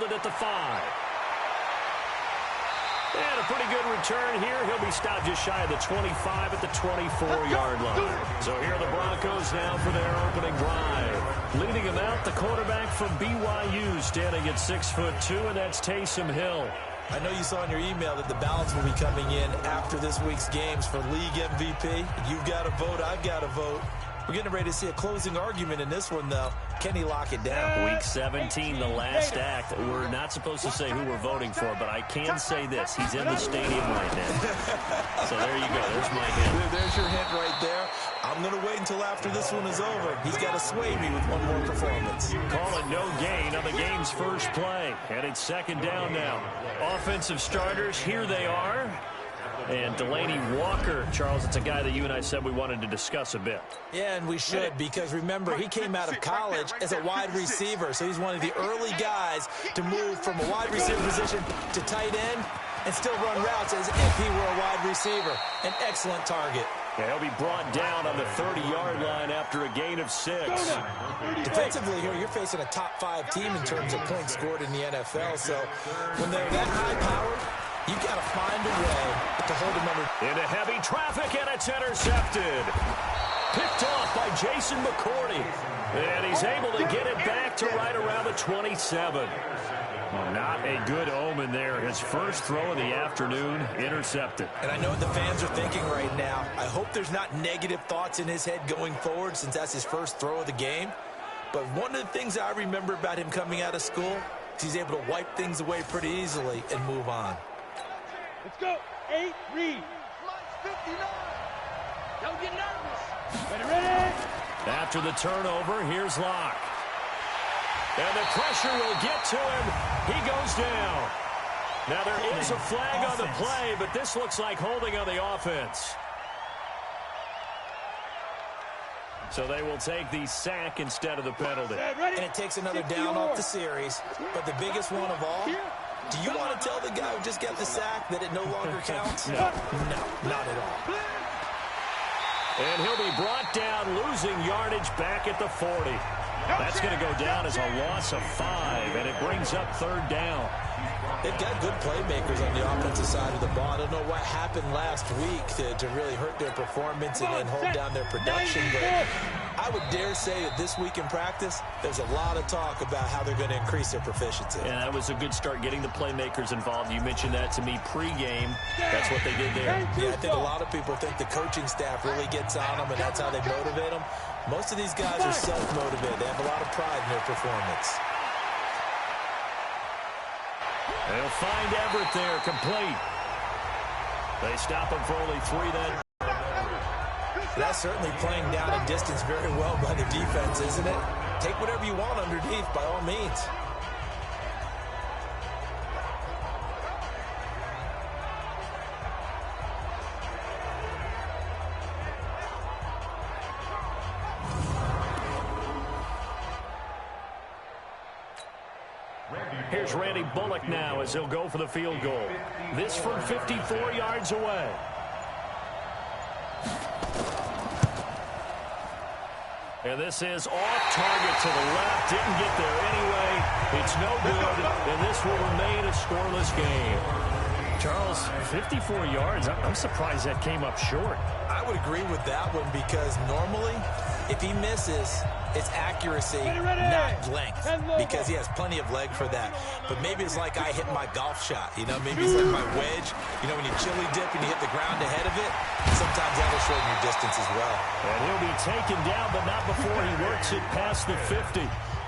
it at the 5. And a pretty good return here. He'll be stopped just shy of the 25 at the 24-yard line. So here are the Broncos now for their opening drive. Leading them out, the quarterback from BYU, standing at 6'2", and that's Taysom Hill. I know you saw in your email that the ballots will be coming in after this week's games for league MVP. You've got to vote. I've got to vote. We're getting ready to see a closing argument in this one, though. Can he lock it down? Week 17, the last act. We're not supposed to say who we're voting for, but I can say this. He's in the stadium right now. So there you go. There's my hint. There's your hint right there. I'm going to wait until after this one is over. He's got to sway me with one more performance. Call it no gain on the game's first play. And it's second down now. Offensive starters, here they are. And Delaney Walker, Charles, it's a guy that you and I said we wanted to discuss a bit. Yeah, and we should, because remember, he came out of college as a wide receiver, so he's one of the early guys to move from a wide receiver position to tight end and still run routes as if he were a wide receiver. An excellent target. Yeah, he'll be brought down on the 30-yard line after a gain of 6. Defensively here, you're facing a top-5 team in terms of points scored in the NFL, so when they're that high-powered, you've got to find a way to hold them under. Into heavy traffic, and it's intercepted. Picked off by Jason McCourty. And he's able to get it back to right around the 27. Not a good omen there. His first throw of the afternoon, intercepted. And I know what the fans are thinking right now. I hope there's not negative thoughts in his head going forward since that's his first throw of the game. But one of the things I remember about him coming out of school is he's able to wipe things away pretty easily and move on. Let's go. 8, read. 59. Don't get nervous. Ready? After the turnover, here's Locke. And the pressure will get to him. He goes down. Now there is a flag on the play, but this looks like holding on the offense. So they will take the sack instead of the penalty. And it takes another down off the series. But the biggest one of all, do you want to tell the guy who just got the sack that it no longer counts? No, not at all. And he'll be brought down, losing yardage back at the 40. That's going to go down as a loss of 5, and it brings up third down. They've got good playmakers on the offensive side of the ball. I don't know what happened last week to really hurt their performance and hold down their production, but I would dare say that this week in practice, there's a lot of talk about how they're going to increase their proficiency. And that was a good start, getting the playmakers involved. You mentioned that to me pregame. That's what they did there. Yeah, I think a lot of people think the coaching staff really gets on them, and that's how they motivate them. Most of these guys are self-motivated. They have a lot of pride in their performance. They'll find Everett there, complete. They stop him for only 3 then. That's certainly playing down a distance very well by the defense, isn't it? Take whatever you want underneath, by all means. Here's Randy Bullock now as he'll go for the field goal. This from 54 yards away. And this is off target to the left. Didn't get there anyway. It's no good, and this will remain a scoreless game. Charles, 54 yards. I'm surprised that came up short. I would agree with that one because normally, if he misses, it's accuracy, not length, because he has plenty of leg for that. But maybe it's like I hit my golf shot, you know, maybe it's like my wedge. You know, when you chili dip and you hit the ground ahead of it, sometimes that'll shorten your distance as well. And he'll be taken down, but not before he works it past the 50.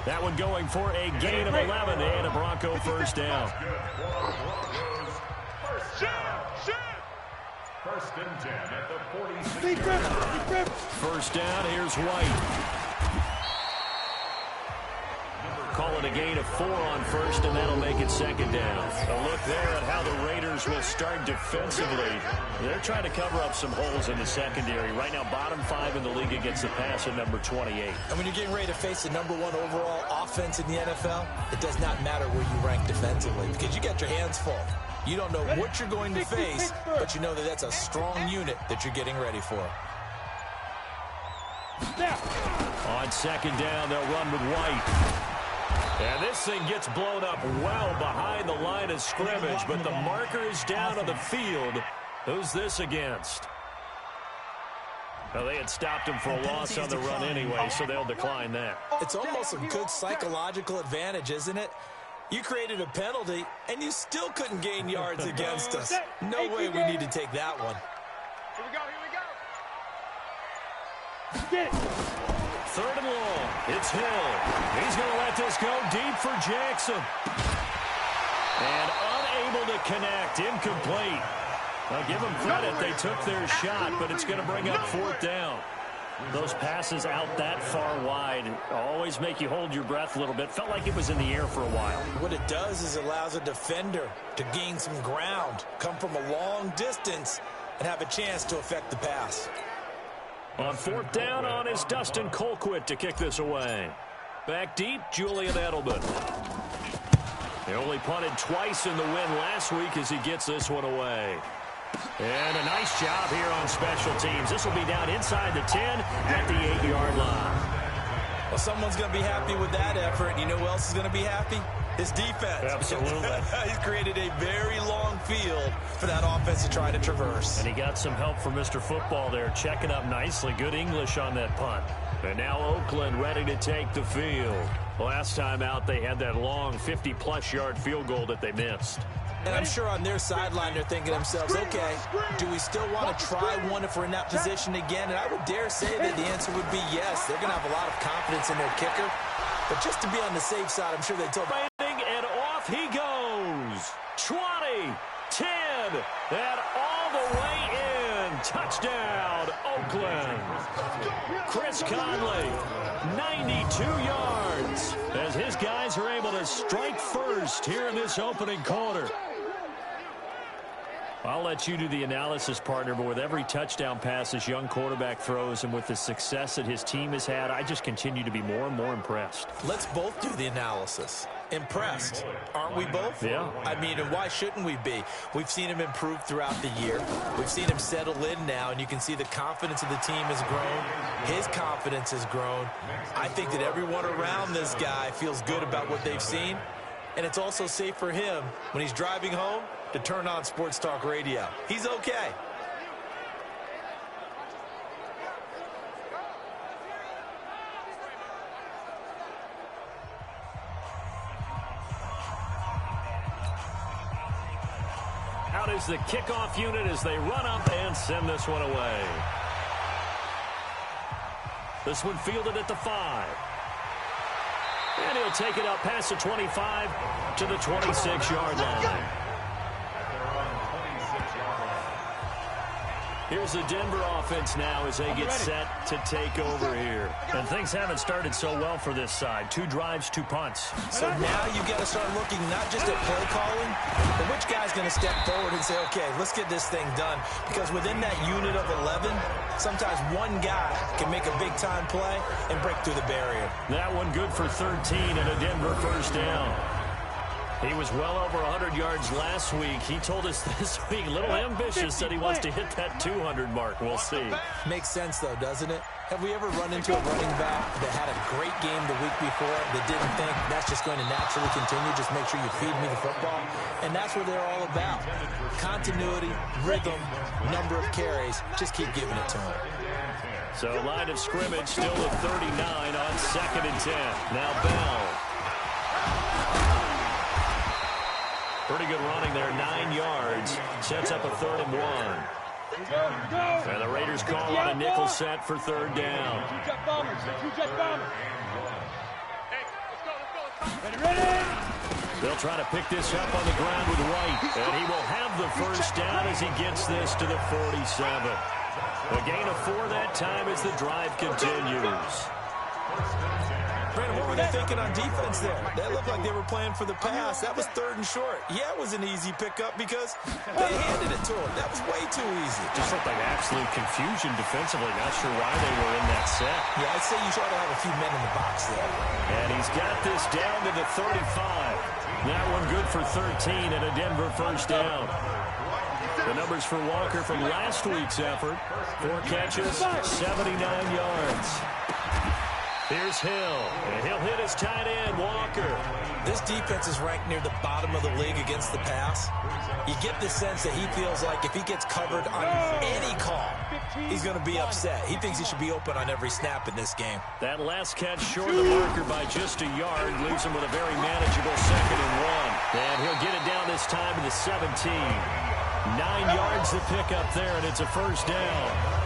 That one going for a gain of 11 and a Bronco first down. First and 10 at the 46. First down, here's White. Call it a gain of 4 on first, and that'll make it second down. A look there at how the Raiders will start defensively. They're trying to cover up some holes in the secondary. Right now, bottom 5 in the league against the pass at number 28. And when you're getting ready to face the number 1 overall offense in the NFL, it does not matter where you rank defensively because you got your hands full. You don't know what you're going to face, but you know that that's a strong unit that you're getting ready for. On second down, they'll run with White. And this thing gets blown up well behind the line of scrimmage, but the marker is down on the field. Who's this against? Well, they had stopped him for a loss on the run anyway, so they'll decline that. It's almost a good psychological advantage, isn't it? You created a penalty, and you still couldn't gain yards against us. No way we need to take that one. Here we go, here we go. Get it. 3rd and long. It's Hill. He's going to let this go deep for Jackson. And unable to connect. Incomplete. Now, give them credit. They took their shot, but it's going to bring up 4th down. Those passes out that far wide always make you hold your breath a little bit. Felt like it was in the air for a while. What it does is it allows a defender to gain some ground, come from a long distance, and have a chance to affect the pass. On 4th down on is Dustin Colquitt to kick this away. Back deep, Julian Edelman. He only punted twice in the win last week as he gets this one away. And a nice job here on special teams. This will be down inside the 10 at the 8-yard line. Well, someone's going to be happy with that effort. You know who else is going to be happy? His defense. Absolutely. He's created a very long field for that offense to try to traverse. And he got some help from Mr. Football there, checking up nicely. Good English on that punt. And now Oakland ready to take the field. Last time out, they had that long 50-plus yard field goal that they missed. And I'm sure on their sideline they're thinking to themselves, okay, do we still want to try one if we're in that position again? And I would dare say that the answer would be yes. They're going to have a lot of confidence in their kicker. But just to be on the safe side, I'm sure they told them. And off he goes. 20, 10, and all the way in. Touchdown, Oakland. Chris Conley, 92 yards, as his guys are able to strike first here in this opening quarter. I'll let you do the analysis, partner, but with every touchdown pass this young quarterback throws and with the success that his team has had, I just continue to be more and more impressed. Let's both do the analysis. Impressed, aren't we both? Yeah. I mean, and why shouldn't we be? We've seen him improve throughout the year. We've seen him settle in now, and you can see the confidence of the team has grown. His confidence has grown. I think that everyone around this guy feels good about what they've seen, and it's also safe for him when he's driving home to turn on Sports Talk Radio. He's okay. Out is the kickoff unit as they run up and send this one away. This one fielded at the 5. And he'll take it up past the 25 to the 26-yard line. Here's the Denver offense now as they get set to take over here. And things haven't started so well for this side. 2 drives, 2 punts. So now you've got to start looking not just at play calling, but which guy's going to step forward and say, okay, let's get this thing done. Because within that unit of 11, sometimes one guy can make a big-time play and break through the barrier. That one good for 13 and a Denver first down. He was well over 100 yards last week. He told us this week, a little ambitious, said he wants to hit that 200 mark. We'll see. Makes sense, though, doesn't it? Have we ever run into a running back that had a great game the week before that didn't think that's just going to naturally continue? Just make sure you feed me the football. And that's what they're all about. Continuity, rhythm, number of carries. Just keep giving it to them. So line of scrimmage still at 39 on 2nd and 10. Now Bell. Pretty good running there, 9 yards. Sets up a 3rd and 1. And the Raiders call on a nickel set for 3rd down. Two-jet bombers. Two-jet bombers. Hey, let's go. Ready? They'll try to pick this up on the ground with White. And he will have the first down as he gets this to the 47. A gain of 4 that time as the drive continues. Brandon, what were they thinking on defense there? That looked like they were playing for the pass. That was 3rd and short. Yeah, it was an easy pickup because they handed it to him. That was way too easy. Just looked like absolute confusion defensively. Not sure why they were in that set. Yeah, I'd say you try to have a few men in the box there. And he's got this down to the 35. That one good for 13 and a Denver first down. The numbers for Walker from last week's effort. 4 catches, 79 yards. Here's Hill, and he'll hit his tight end, Walker. This defense is ranked near the bottom of the league against the pass. You get the sense that he feels like if he gets covered on any call, he's going to be upset. He thinks he should be open on every snap in this game. That last catch short of the marker by just a yard leaves him with a very manageable 2nd and 1. And he'll get it down this time to the 17. 9 yards to pick up there, and it's a first down.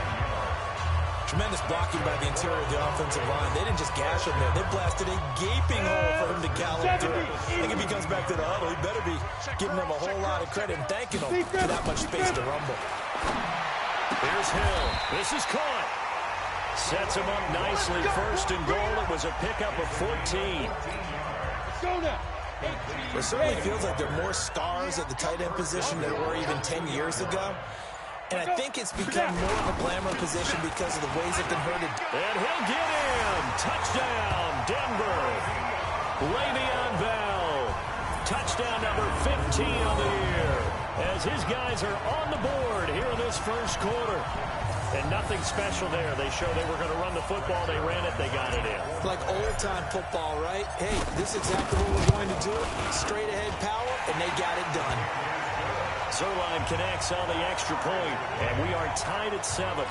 Tremendous blocking by the interior of the offensive line. They didn't just gash him there. They blasted a gaping hole for him to gallop through. I think if he comes back to the huddle, he better be giving them a whole lot of credit and thanking them for that much space to rumble. Here's Hill. This is caught. Sets him up nicely. 1st and goal. It was a pickup of 14. It certainly feels like there are more stars at the tight end position than there were even 10 years ago. And I think it's become more of a glamour position because of the ways it can hurt it. And he'll get in. Touchdown, Denver. Le'Veon Bell. Touchdown number 15 on the year. As his guys are on the board here in this first quarter. And nothing special there. They showed they were going to run the football. They ran it. They got it in. Like old-time football, right? Hey, this is exactly what we're going to do. Straight ahead power, and they got it done. Zerline connects on the extra point, and we are tied at 7.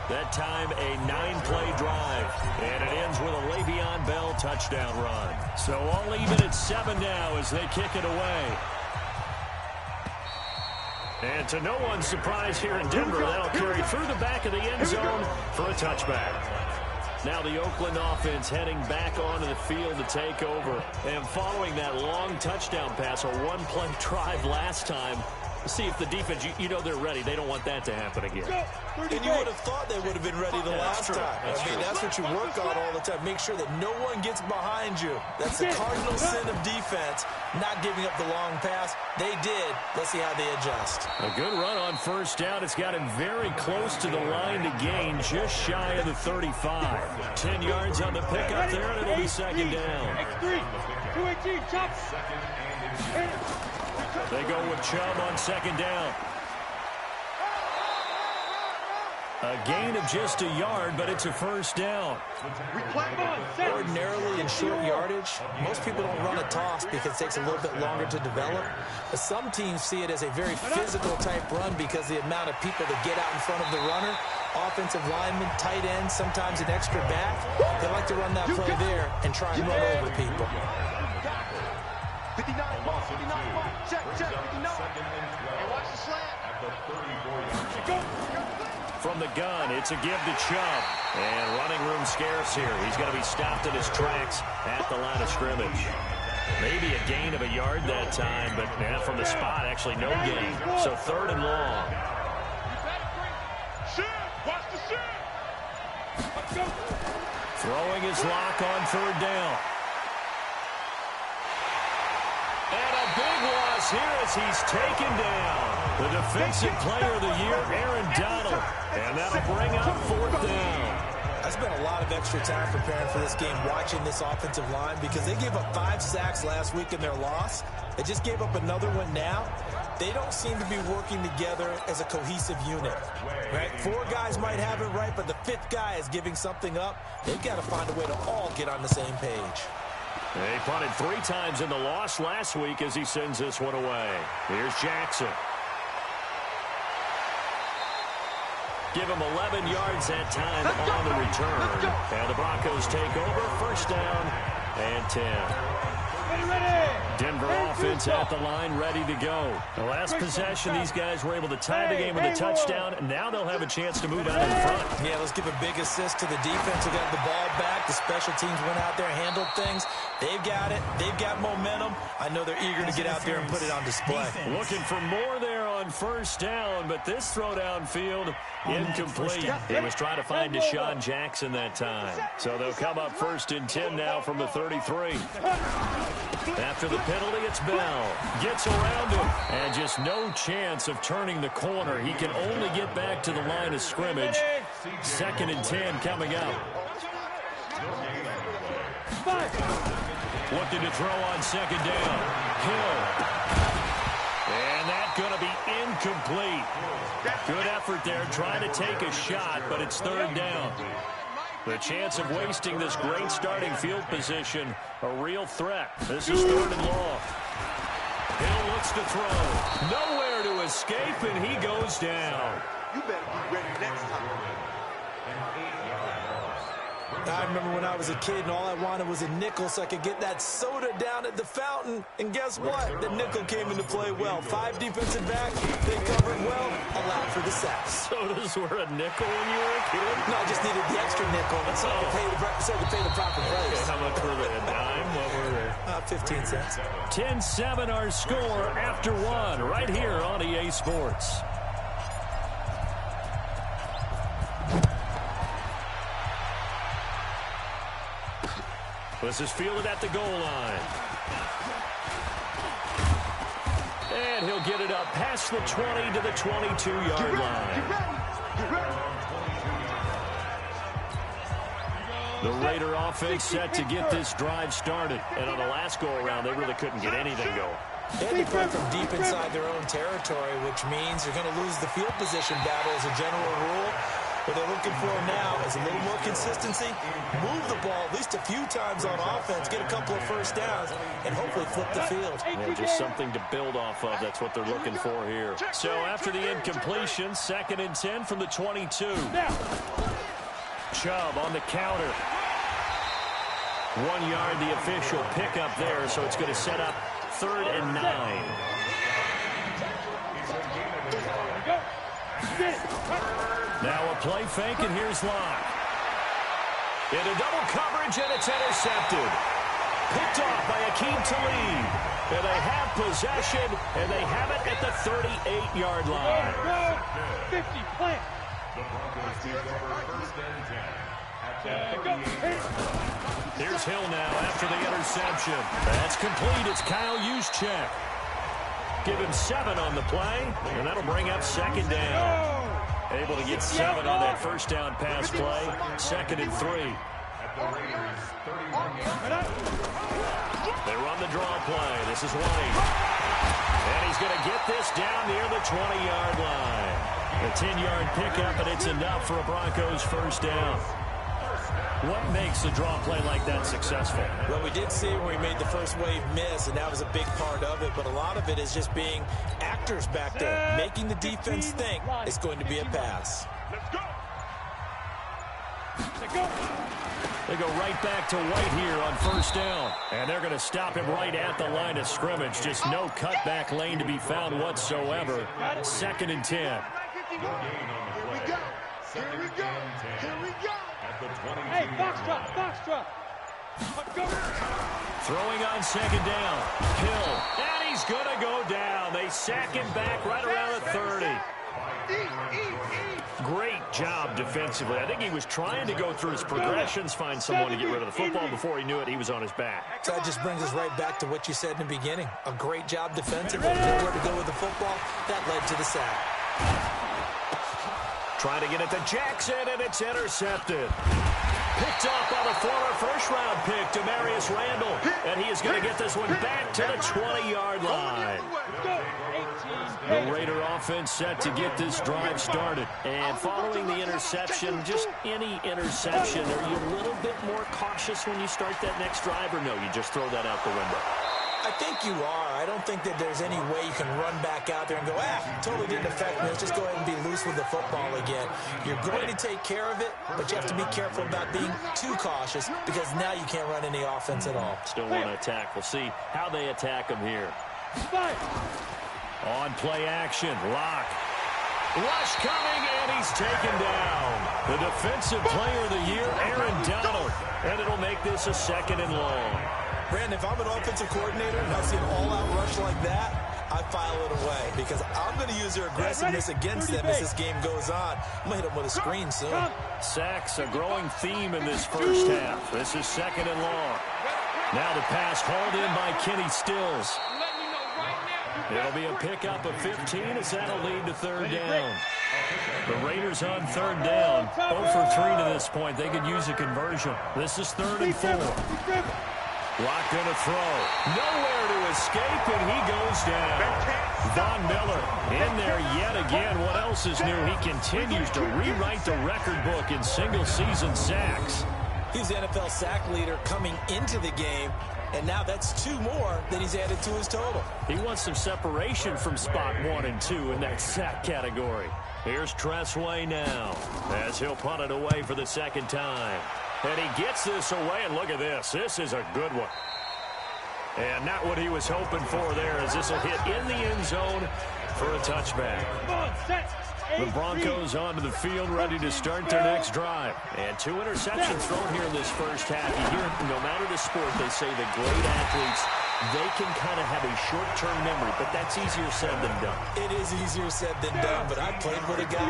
That time a 9-play drive, and it ends with a Le'Veon Bell touchdown run. So all even at 7 now as they kick it away. And to no one's surprise here in Denver, that'll carry through the back of the end zone for a touchback. Now the Oakland offense heading back onto the field to take over. And following that long touchdown pass, a 1-play drive last time, see if the defense, you know they're ready. They don't want that to happen again. And you would have thought they would have been ready the last time. That's what you work on all the time. Make sure that no one gets behind you. That's the cardinal sin of defense, not giving up the long pass. They did. Let's see how they adjust. A good run on 1st down. It's got him very close to the line to gain, just shy of the 35. 10 yards on the pickup there, and it'll be 2nd down. X3, 218, chop. They go with Chubb on 2nd down. A gain of just a yard, but it's a 1st down. Ordinarily in short yardage, most people don't run a toss because it takes a little bit longer to develop. But some teams see it as a very physical type run because the amount of people that get out in front of the runner, offensive linemen, tight ends, sometimes an extra back. They like to run that play there and try and run over people. 59, check, 59. Hey, watch the slant. From the gun, it's a give to Chubb. And running room scarce here. He's going to be stopped in his tracks at the line of scrimmage. Maybe a gain of a yard that time, but from the spot, actually no gain. So 3rd and long. Watch the shit. Throwing his lock on 3rd down. And a big loss here as he's taken down. The defensive player of the year, Aaron Donald. And that'll bring up 4th down. I spent a lot of extra time preparing for this game watching this offensive line because they gave up 5 sacks last week in their loss. They just gave up another one now. They don't seem to be working together as a cohesive unit. Right? 4 guys might have it right, but the 5th guy is giving something up. They've got to find a way to all get on the same page. They punted 3 times in the loss last week as he sends this one away. Here's Jackson. Give him 11 yards that time on the return. And the Broncos take over. 1st down and 10. Denver offense at the line, ready to go. The last possession, these guys were able to tie the game with a touchdown. Now they'll have a chance to move out in front. Yeah, let's give a big assist to the defense who got the ball back. The special teams went out there, handled things. They've got it. They've got momentum. I know they're eager to get out there and put it on display. Looking for more there on 1st down, but this throw downfield, incomplete. He was trying to find Deshaun Jackson that time. So they'll come up 1st and 10 now from the 33. After the penalty, it's Bell. Gets around him, and just no chance of turning the corner. He can only get back to the line of scrimmage. 2nd and 10 coming up. Looking to throw on 2nd down. Hill. And that's going to be incomplete. Good effort there, trying to take a shot, but it's 3rd down. The chance of wasting this great starting field position, a real threat. This is 3rd and long. Hill looks to throw. Nowhere to escape, and he goes down. You better be ready next time. I remember when I was a kid and all I wanted was a nickel so I could get that soda down at the fountain. And guess what? The nickel came into play well. 5 defensive backs, they covered well, allowed for the sacks. Sodas were a nickel when you were a kid? No, I just needed the extra nickel so I could pay the proper price. Okay, how much were they? A dime? What were they? 15 cents. 10-7 our score after 1 right here on EA Sports. This is fielded at the goal line. And he'll get it up past the 20 to the 22-yard line. The Raider offense set to get this drive started. And on the last go-around, they really couldn't get anything going. They had to play from deep inside their own territory, which means you're going to lose the field position battle as a general rule. What they're looking for now is a little more consistency, move the ball at least a few times on offense, get a couple of first downs, and hopefully flip the field. Yeah, just something to build off of. That's what they're looking for here. So after the incompletion, 2nd and 10 from the 22. Chubb on the counter. 1 yard, the official pickup there, so it's going to set up 3rd and 9. Now a play fake, and here's Locke. Into double coverage, and it's intercepted. Picked off by Akeem Talib. And they have possession, and they have it at the 38-yard line. 50, plant. The Broncos take over 1st and 10 at the 38. Here's Hill now after the interception. That's complete. It's Kyle Juszczyk. Give him 7 on the play, and that'll bring up 2nd down. Able to get 7 on that first down pass play. 2nd and 3. They run the draw play. This is White. And he's going to get this down near the 20-yard line. A 10-yard pickup, and it's enough for a Broncos first down. What makes a draw play like that successful? Well, we did see it when we made the first wave miss, and that was a big part of it. But a lot of it is just being actors back there, making the defense think it's going to be a pass. They go right back to White here on first down. And they're going to stop him right at the line of scrimmage. Just no cutback lane to be found whatsoever. 2nd and 10. Here we go. Here we go. Here we go. Hey, foxtrot. Throwing on 2nd down. Hill. And he's going to go down. They sack him back right around the 30. Great job defensively. I think he was trying to go through his progressions, find someone to get rid of the football. Before he knew it, he was on his back. So that just brings us right back to what you said in the beginning. A great job defensively. Nowhere to go with the football. That led to the sack. Trying to get it to Jackson, and it's intercepted. Picked off by the former first-round pick, Demarius Randall. And he is going to get this one back to the 20-yard line. The Raider offense set to get this drive started. And following the interception, just any interception, are you a little bit more cautious when you start that next drive, or no, you just throw that out the window? I think you are. I don't think that there's any way you can run back out there and go, totally didn't affect me. Let's just go ahead and be loose with the football again. You're going to take care of it, but you have to be careful about being too cautious because now you can't run any offense at all. Still want to attack. We'll see how they attack him here. On play action, Locke. Rush coming, and he's taken down. The defensive player of the year, Aaron Donald. And it'll make this a 2nd and long. Brandon, if I'm an offensive coordinator and I see an all-out rush like that, I file it away because I'm going to use their aggressiveness against them as this game goes on. I'm going to hit them with a screen soon. Sacks, a growing theme in this first half. This is 2nd and long. Now the pass hauled in by Kenny Stills. It'll be a pickup of 15 as that'll lead to 3rd down. The Raiders on 3rd down. 0 for 3 to this point. They could use a conversion. This is 3rd and 4. Block going to throw. Nowhere to escape, and he goes down. Von Miller in there yet again. What else is new? He continues to rewrite the record book in single-season sacks. He's the NFL sack leader coming into the game, and now that's 2 more that he's added to his total. He wants some separation from spot 1 and 2 in that sack category. Here's Tressway now as he'll punt it away for the second time. And he gets this away, and look at this. This is a good one. And not what he was hoping for there, as this will hit in the end zone for a touchback. The Broncos onto the field, ready to start their next drive. And 2 interceptions thrown here in this first half. You hear, no matter the sport, they say the great athletes, they can kind of have a short-term memory, but that's easier said than done. It is easier said than done, but I played with a guy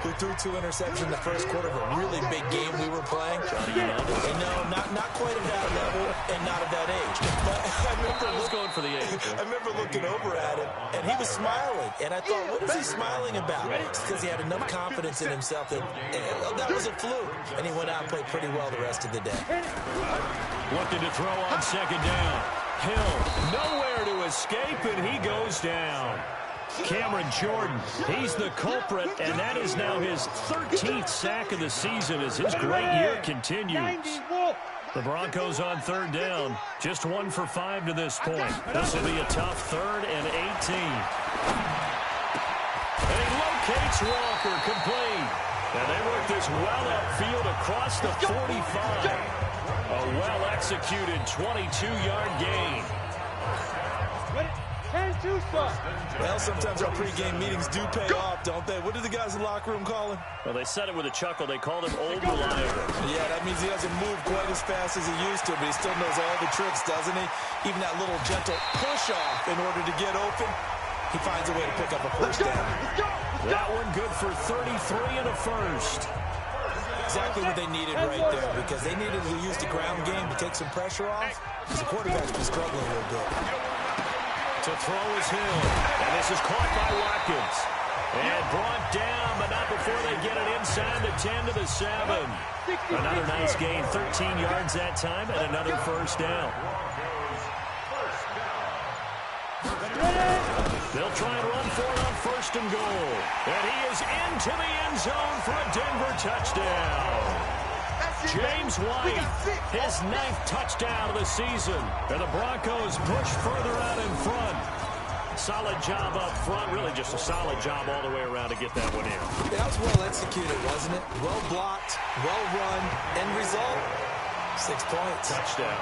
who threw 2 interceptions in the first quarter of a really big game we were playing. And no, not quite at that level and not at that age. But I was going for the age. I remember looking over at him, and he was smiling. And I thought, what is he smiling about? It's because he had enough confidence in himself that was a fluke. And he went out and played pretty well the rest of the day. Looking to throw on second down. Hill, nowhere to escape, and he goes down. Cameron Jordan, he's the culprit, and that is now his 13th sack of the season as his great year continues. The Broncos on third down, just 1 for 5 to this point. This will be a tough 3rd and 18. And he locates Walker, complete. And they work this well upfield across the 45. A well-executed 22-yard gain. Well, sometimes our pregame meetings do pay off, don't they? What do the guys in the locker room call him? Well, they said it with a chuckle. They called him Old Reliable. Yeah, that means he doesn't move quite as fast as he used to, but he still knows all the tricks, doesn't he? Even that little gentle push-off in order to get open, he finds a way to pick up a first down. That one good for 33 and a first. Exactly what they needed right there, because they needed to use the ground game to take some pressure off, because the quarterback's been struggling a little bit. To throw is Hill, and this is caught by Watkins. And brought down, but not before they get it inside the 10 to the 7. Another nice gain, 13 yards that time, and another first down. They'll try and run for it on 1st and goal. And he is into the end zone for a Denver touchdown. James White, his 9th touchdown of the season. And the Broncos push further out in front. Solid job up front. Really just a solid job all the way around to get that one in. That was well executed, wasn't it? Well blocked, well run. End result, 6 points. Touchdown.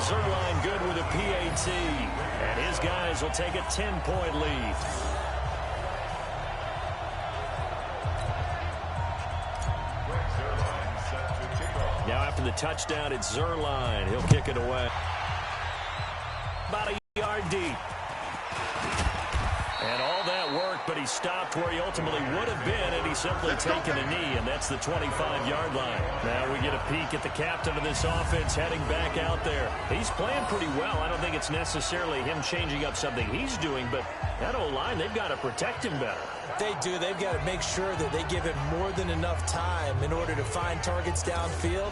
Zerline good with a PAT. And his guys will take a 10-point lead. Now after the touchdown, it's Zerline. He'll kick it away. About a yard deep. And all that work, but he stopped where he ultimately would have been, and he's simply taken a knee, and that's the 25-yard line. Now we get a peek at the captain of this offense heading back out there. He's playing pretty well. I don't think it's necessarily him changing up something he's doing, but that O-line, they've got to protect him better. They do. They've got to make sure that they give him more than enough time in order to find targets downfield.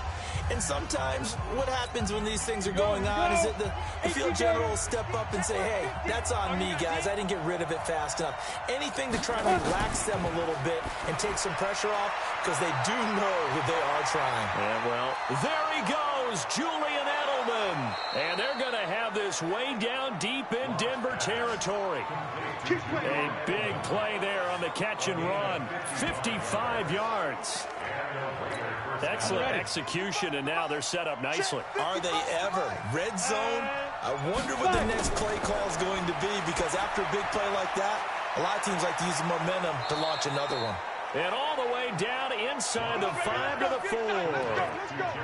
And sometimes what happens when these things are going on is that the field general will step up and say, hey, that's on me, guys. I didn't get rid of it fast enough. Anything to try and relax them a little bit and take some pressure off, because they do know that they are trying. Yeah, well, there he goes, Julian Edelman. And they're going to have this way down deep in Denver territory. A big play there on the catch and run. 55 yards. Excellent execution, and now they're set up nicely. Are they ever? Red zone? I wonder what the next play call is going to be, because after a big play like that, a lot of teams like to use the momentum to launch another one. And all the way down inside the 5 to the 4.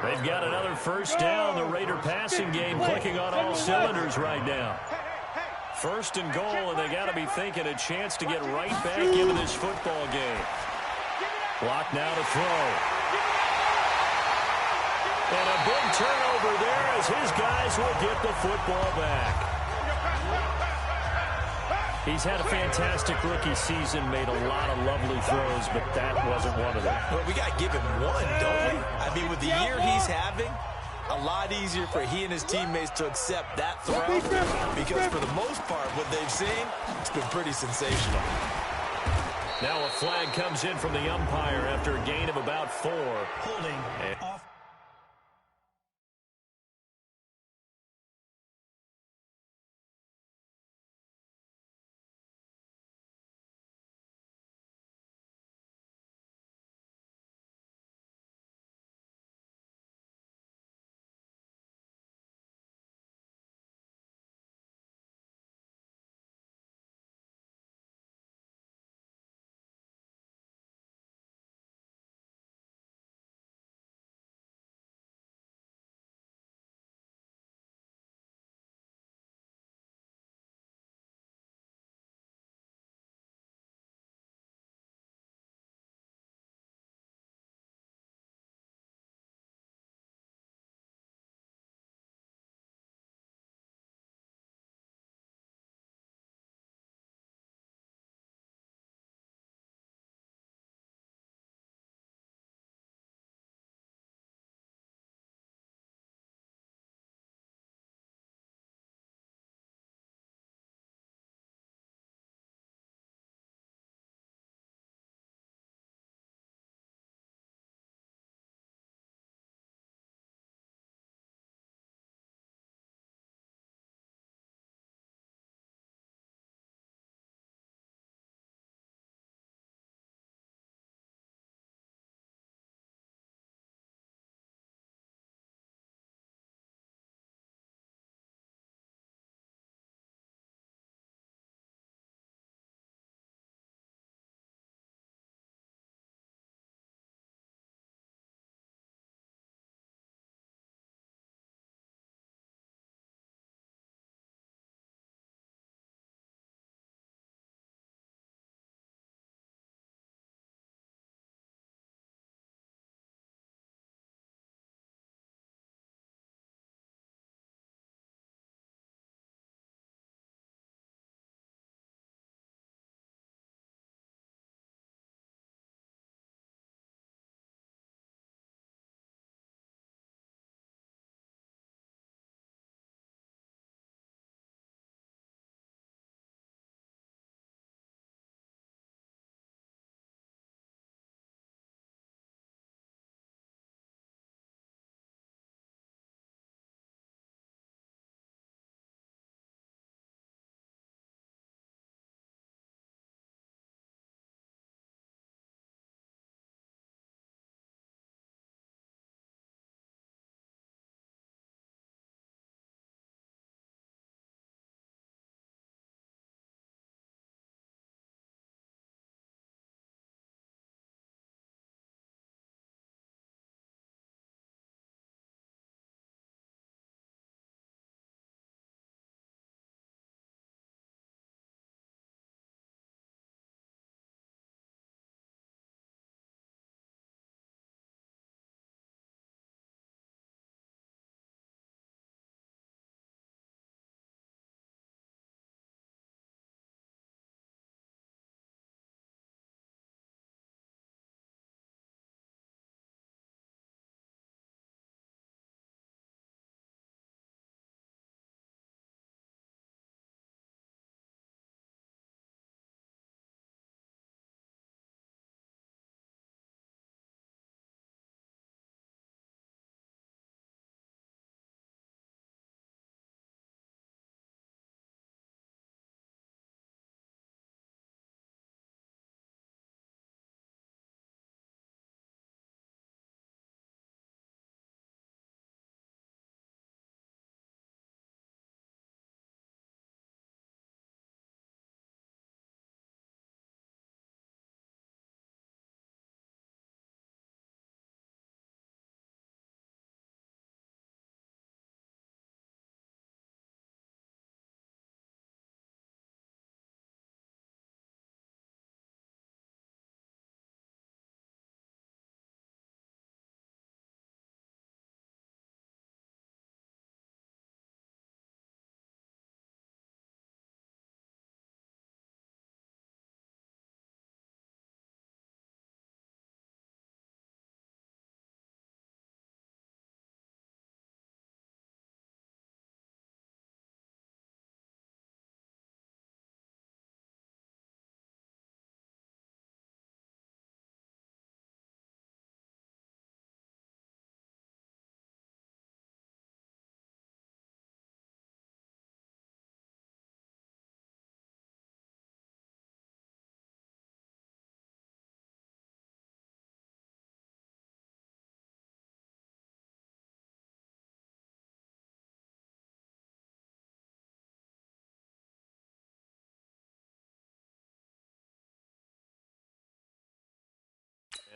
They've got another first down. The Raider passing game clicking on all cylinders right now. 1st and goal, and they got to be thinking a chance to get right back into this football game. Block now to throw. And a big turnover there as his guys will get the football back. He's had a fantastic rookie season, made a lot of lovely throws, but that wasn't one of them. Well, we got to give him one, don't we? I mean, with the year he's having, a lot easier for he and his teammates to accept that throw because for the most part, what they've seen, it's been pretty sensational. Now a flag comes in from the umpire after a gain of about 4. Holding off.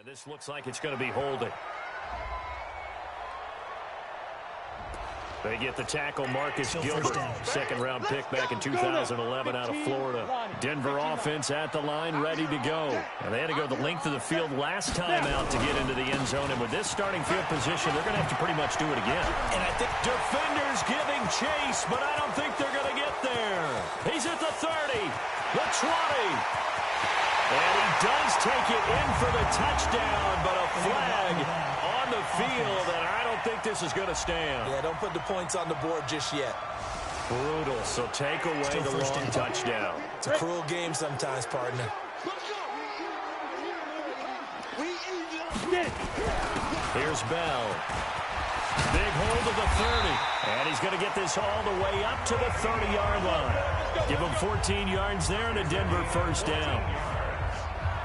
And this looks like it's going to be holding. They get the tackle, Marcus Gilbert, second-round pick back in 2011 out of Florida. Denver offense at the line, ready to go. And they had to go the length of the field last time out to get into the end zone. And with this starting field position, they're going to have to pretty much do it again. And I think defenders giving chase, but I don't think they're going to get there. He's at the 30, the 20. And he does take it in for the touchdown, but a flag on the field, and I don't think this is going to stand. Yeah, don't put the points on the board just yet. Brutal, so take away the long touchdown. It's a cruel game sometimes, partner. Here's Bell. Big hold of the 30, and he's going to get this all the way up to the 30-yard line. Give him 14 yards there and a Denver first down.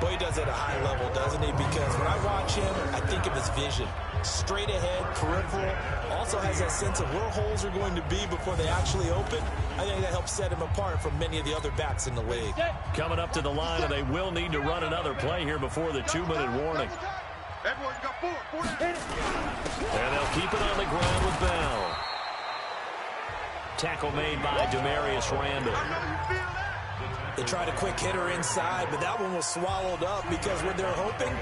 Boy, he does it at a high level, doesn't he? Because when I watch him, I think of his vision. Straight ahead, peripheral. Also has that sense of where holes are going to be before they actually open. I think that helps set him apart from many of the other backs in the league. Coming up to the line, and they will need to run another play here before the 2-minute warning. Everyone's got four. And they'll keep it on the ground with Bell. Tackle made by Demarius Randall. They tried a quick hitter inside, but that one was swallowed up because when they're hoping,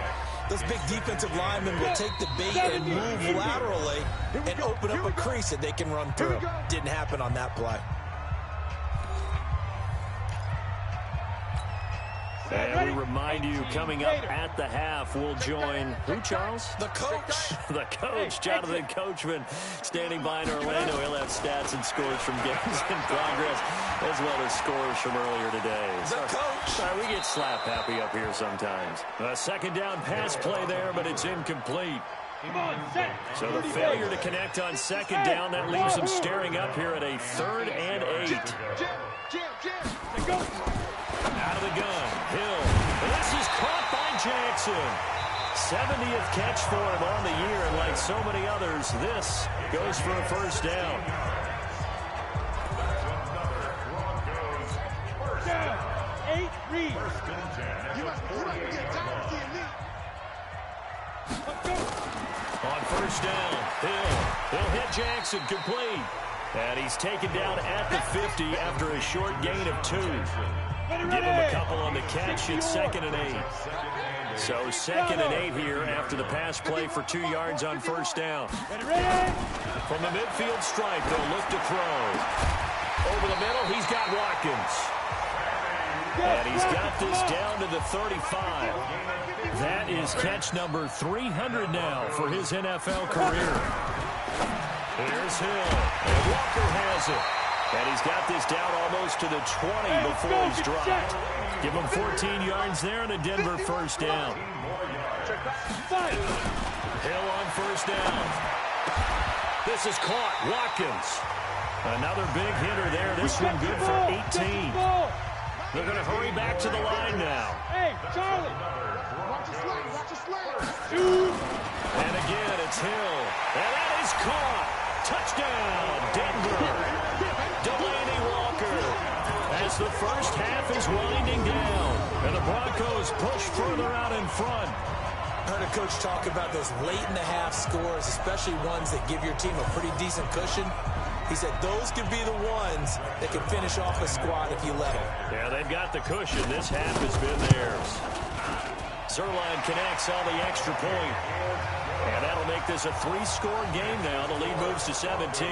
those big defensive linemen will take the bait and move laterally and open up a crease that they can run through. Didn't happen on that play. And we remind you, coming up at the half, we'll join, who, Charles? The coach. The coach, Jonathan Coachman, standing by in Orlando. He'll have stats and scores from games in progress, as well as scores from earlier today. The coach. Sorry, we get slap happy up here sometimes. A second down pass play there, but it's incomplete. So the failure to connect on second down, that leaves them staring up here at a 3rd and 8. Out of the gun, Hill. This is caught by Jackson. 70th catch for him on the year, and like so many others, this goes for a first down. On first down, Hill. He'll hit Jackson, complete. And he's taken down at the 50 after a short gain of 2. Give him a couple on the catch. It's 2nd and 8. So 2nd and 8 here after the pass play for 2 yards on first down. From the midfield stripe, they'll look to throw. Over the middle, he's got Watkins. And he's got this down to the 35. That is catch number 300 now for his NFL career. Here's Hill. And Walker has it. And he's got this down almost to the 20 before he's dropped. Give him 14 yards there and a Denver first down. Hill on first down. This is caught. Watkins. Another big hitter there. This one good for 18. They're going to hurry back to the line now. Hey, Charlie. And again, it's Hill. And that is caught. Touchdown, Denver. Delaney Walker. As the first half is winding down. And the Broncos push further out in front. I heard a coach talk about those late-in-the-half scores, especially ones that give your team a pretty decent cushion. He said those could be the ones that can finish off a squad if you let them. Yeah, they've got the cushion. This half has been theirs. Zerline connects on the extra point. And that'll make this a 3-score game now. The lead moves to 17.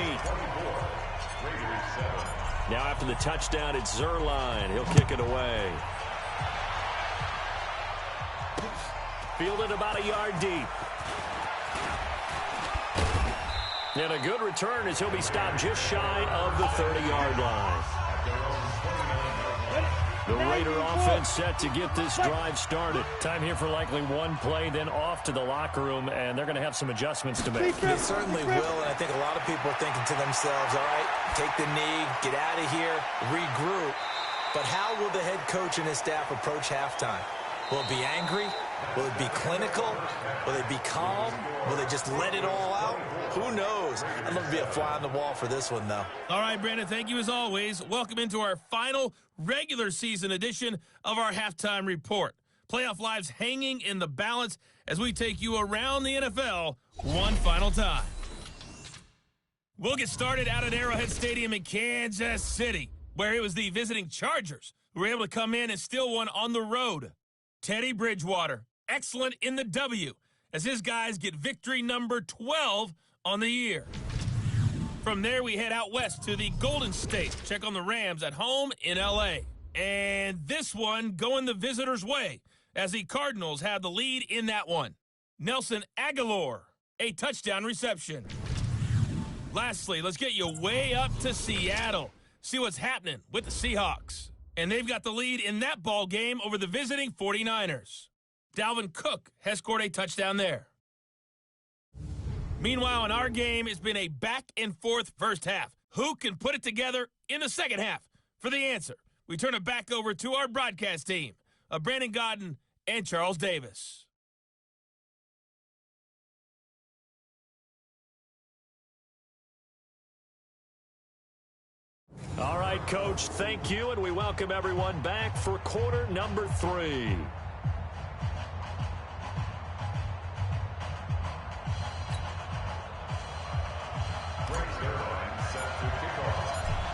Now after the touchdown, it's Zerline. He'll kick it away. Fielded about a yard deep. And a good return as he'll be stopped just shy of the 30-yard line. The Raider offense set to get this drive started. Time here for likely one play, then off to the locker room, and they're going to have some adjustments to make. They certainly will, and I think a lot of people are thinking to themselves, all right, take the knee, get out of here, regroup. But how will the head coach and his staff approach halftime? Will it be angry? Will it be clinical? Will they be calm? Will they just let it all out? Who knows? I'd love to be a fly on the wall for this one, though. All right, Brandon, thank you as always. Welcome into our final regular season edition of our halftime report. Playoff lives hanging in the balance as we take you around the NFL one final time. We'll get started out at Arrowhead Stadium in Kansas City, where it was the visiting Chargers who were able to come in and steal one on the road. Teddy Bridgewater, excellent in the W, as his guys get victory number 12 on the year. From there, we head out west to the Golden State. Check on the Rams at home in L.A. And this one going the visitors' way, as the Cardinals have the lead in that one. Nelson Aguilar, a touchdown reception. Lastly, let's get you way up to Seattle. See what's happening with the Seahawks. And they've got the lead in that ball game over the visiting 49ers. Dalvin Cook has scored a touchdown there. Meanwhile, in our game, it's been a back-and-forth first half. Who can put it together in the second half? For the answer, we turn it back over to our broadcast team of Brandon Godden and Charles Davis. All right, Coach, thank you, and we welcome everyone back for quarter number 3.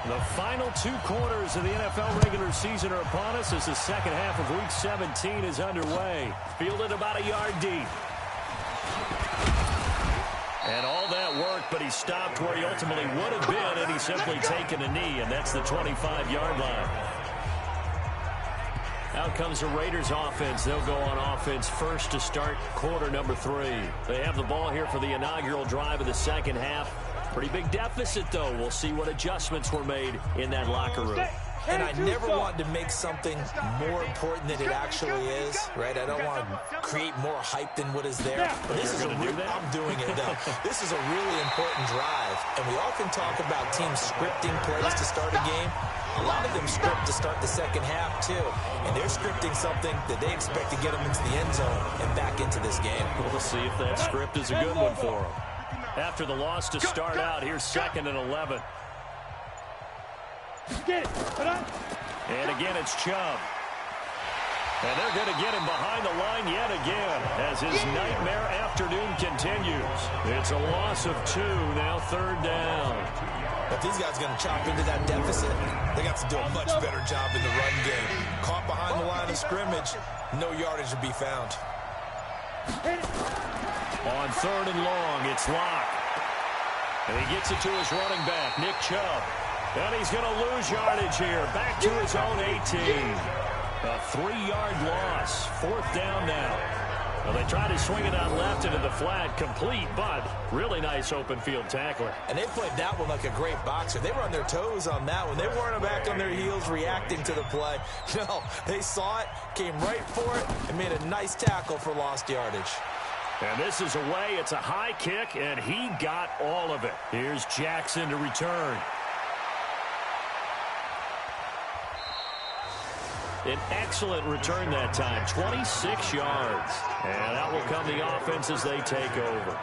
The final 2 quarters of the NFL regular season are upon us as the second half of Week 17 is underway. Fielded about a yard deep. And all that work, but he stopped where he ultimately would have been, and he's simply taken a knee, and that's the 25-yard line. Out comes the Raiders offense. They'll go on offense first to start quarter number 3. They have the ball here for the inaugural drive of the second half. Pretty big deficit, though. We'll see what adjustments were made in that locker room. And I never want to make something more important than it actually is, right? I don't want to create more hype than what is there. But this is I'm doing it, though. This is a really important drive. And we often talk about teams scripting plays to start a game. A lot of them script to start the second half, too. And they're scripting something that they expect to get them into the end zone and back into this game. We'll see if that script is a good one for them. After the loss to start out, here's 2nd and 11. And again, it's Chubb. And they're going to get him behind the line yet again as his nightmare afternoon continues. It's a loss of 2, now 3rd down. If these guys are going to chop into that deficit, they got to do a much better job in the run game. Caught behind the line of scrimmage, no yardage to be found. On 3rd and long, it's Locke. And he gets it to his running back, Nick Chubb. And he's going to lose yardage here. Back to his own 18. A 3-yard loss. 4th down now. Well, they tried to swing it out left into the flat. Complete, but really nice open field tackler. And they played that one like a great boxer. They were on their toes on that one. They weren't back on their heels reacting to the play. No, they saw it, came right for it, and made a nice tackle for lost yardage. And this is away. It's a high kick, and he got all of it. Here's Jackson to return. An excellent return that time, 26 yards. And out will come the offense as they take over.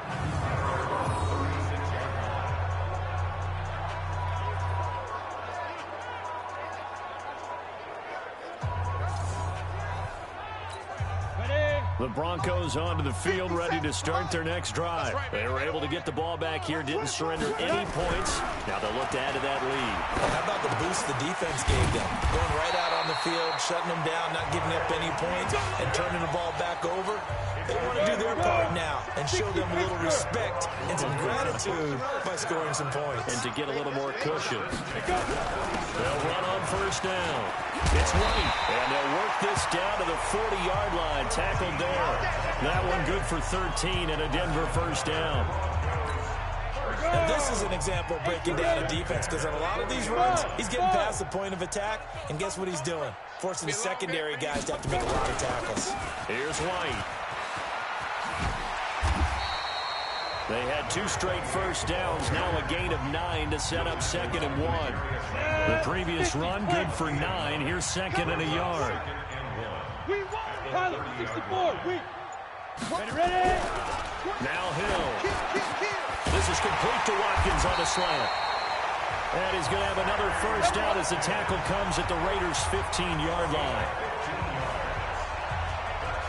The Broncos onto the field, ready to start their next drive. They were able to get the ball back here, didn't surrender any points. Now they'll look to add to that lead. How about the boost the defense gave them? Going right out on the field, shutting them down, not giving up any points, and turning the ball back over. They want to do their part now and show them a little respect and some gratitude by scoring some points. And to get a little more cushion. They'll run on 1st down. It's White, and they'll work this down to the 40-yard line. Tackled there. That one good for 13 and a Denver 1st down. And this is an example of breaking down a defense, because on a lot of these runs, he's getting past the point of attack, and guess what he's doing? Forcing the secondary guys to have to make a lot of tackles. Here's White. They had 2 straight 1st downs, now a gain of 9 to set up 2nd and 1. The previous run, good for 9. Here's 2nd and a yard. Ready? Now Hill. This is complete to Watkins on a slant. And he's going to have another 1st down as the tackle comes at the Raiders' 15-yard line.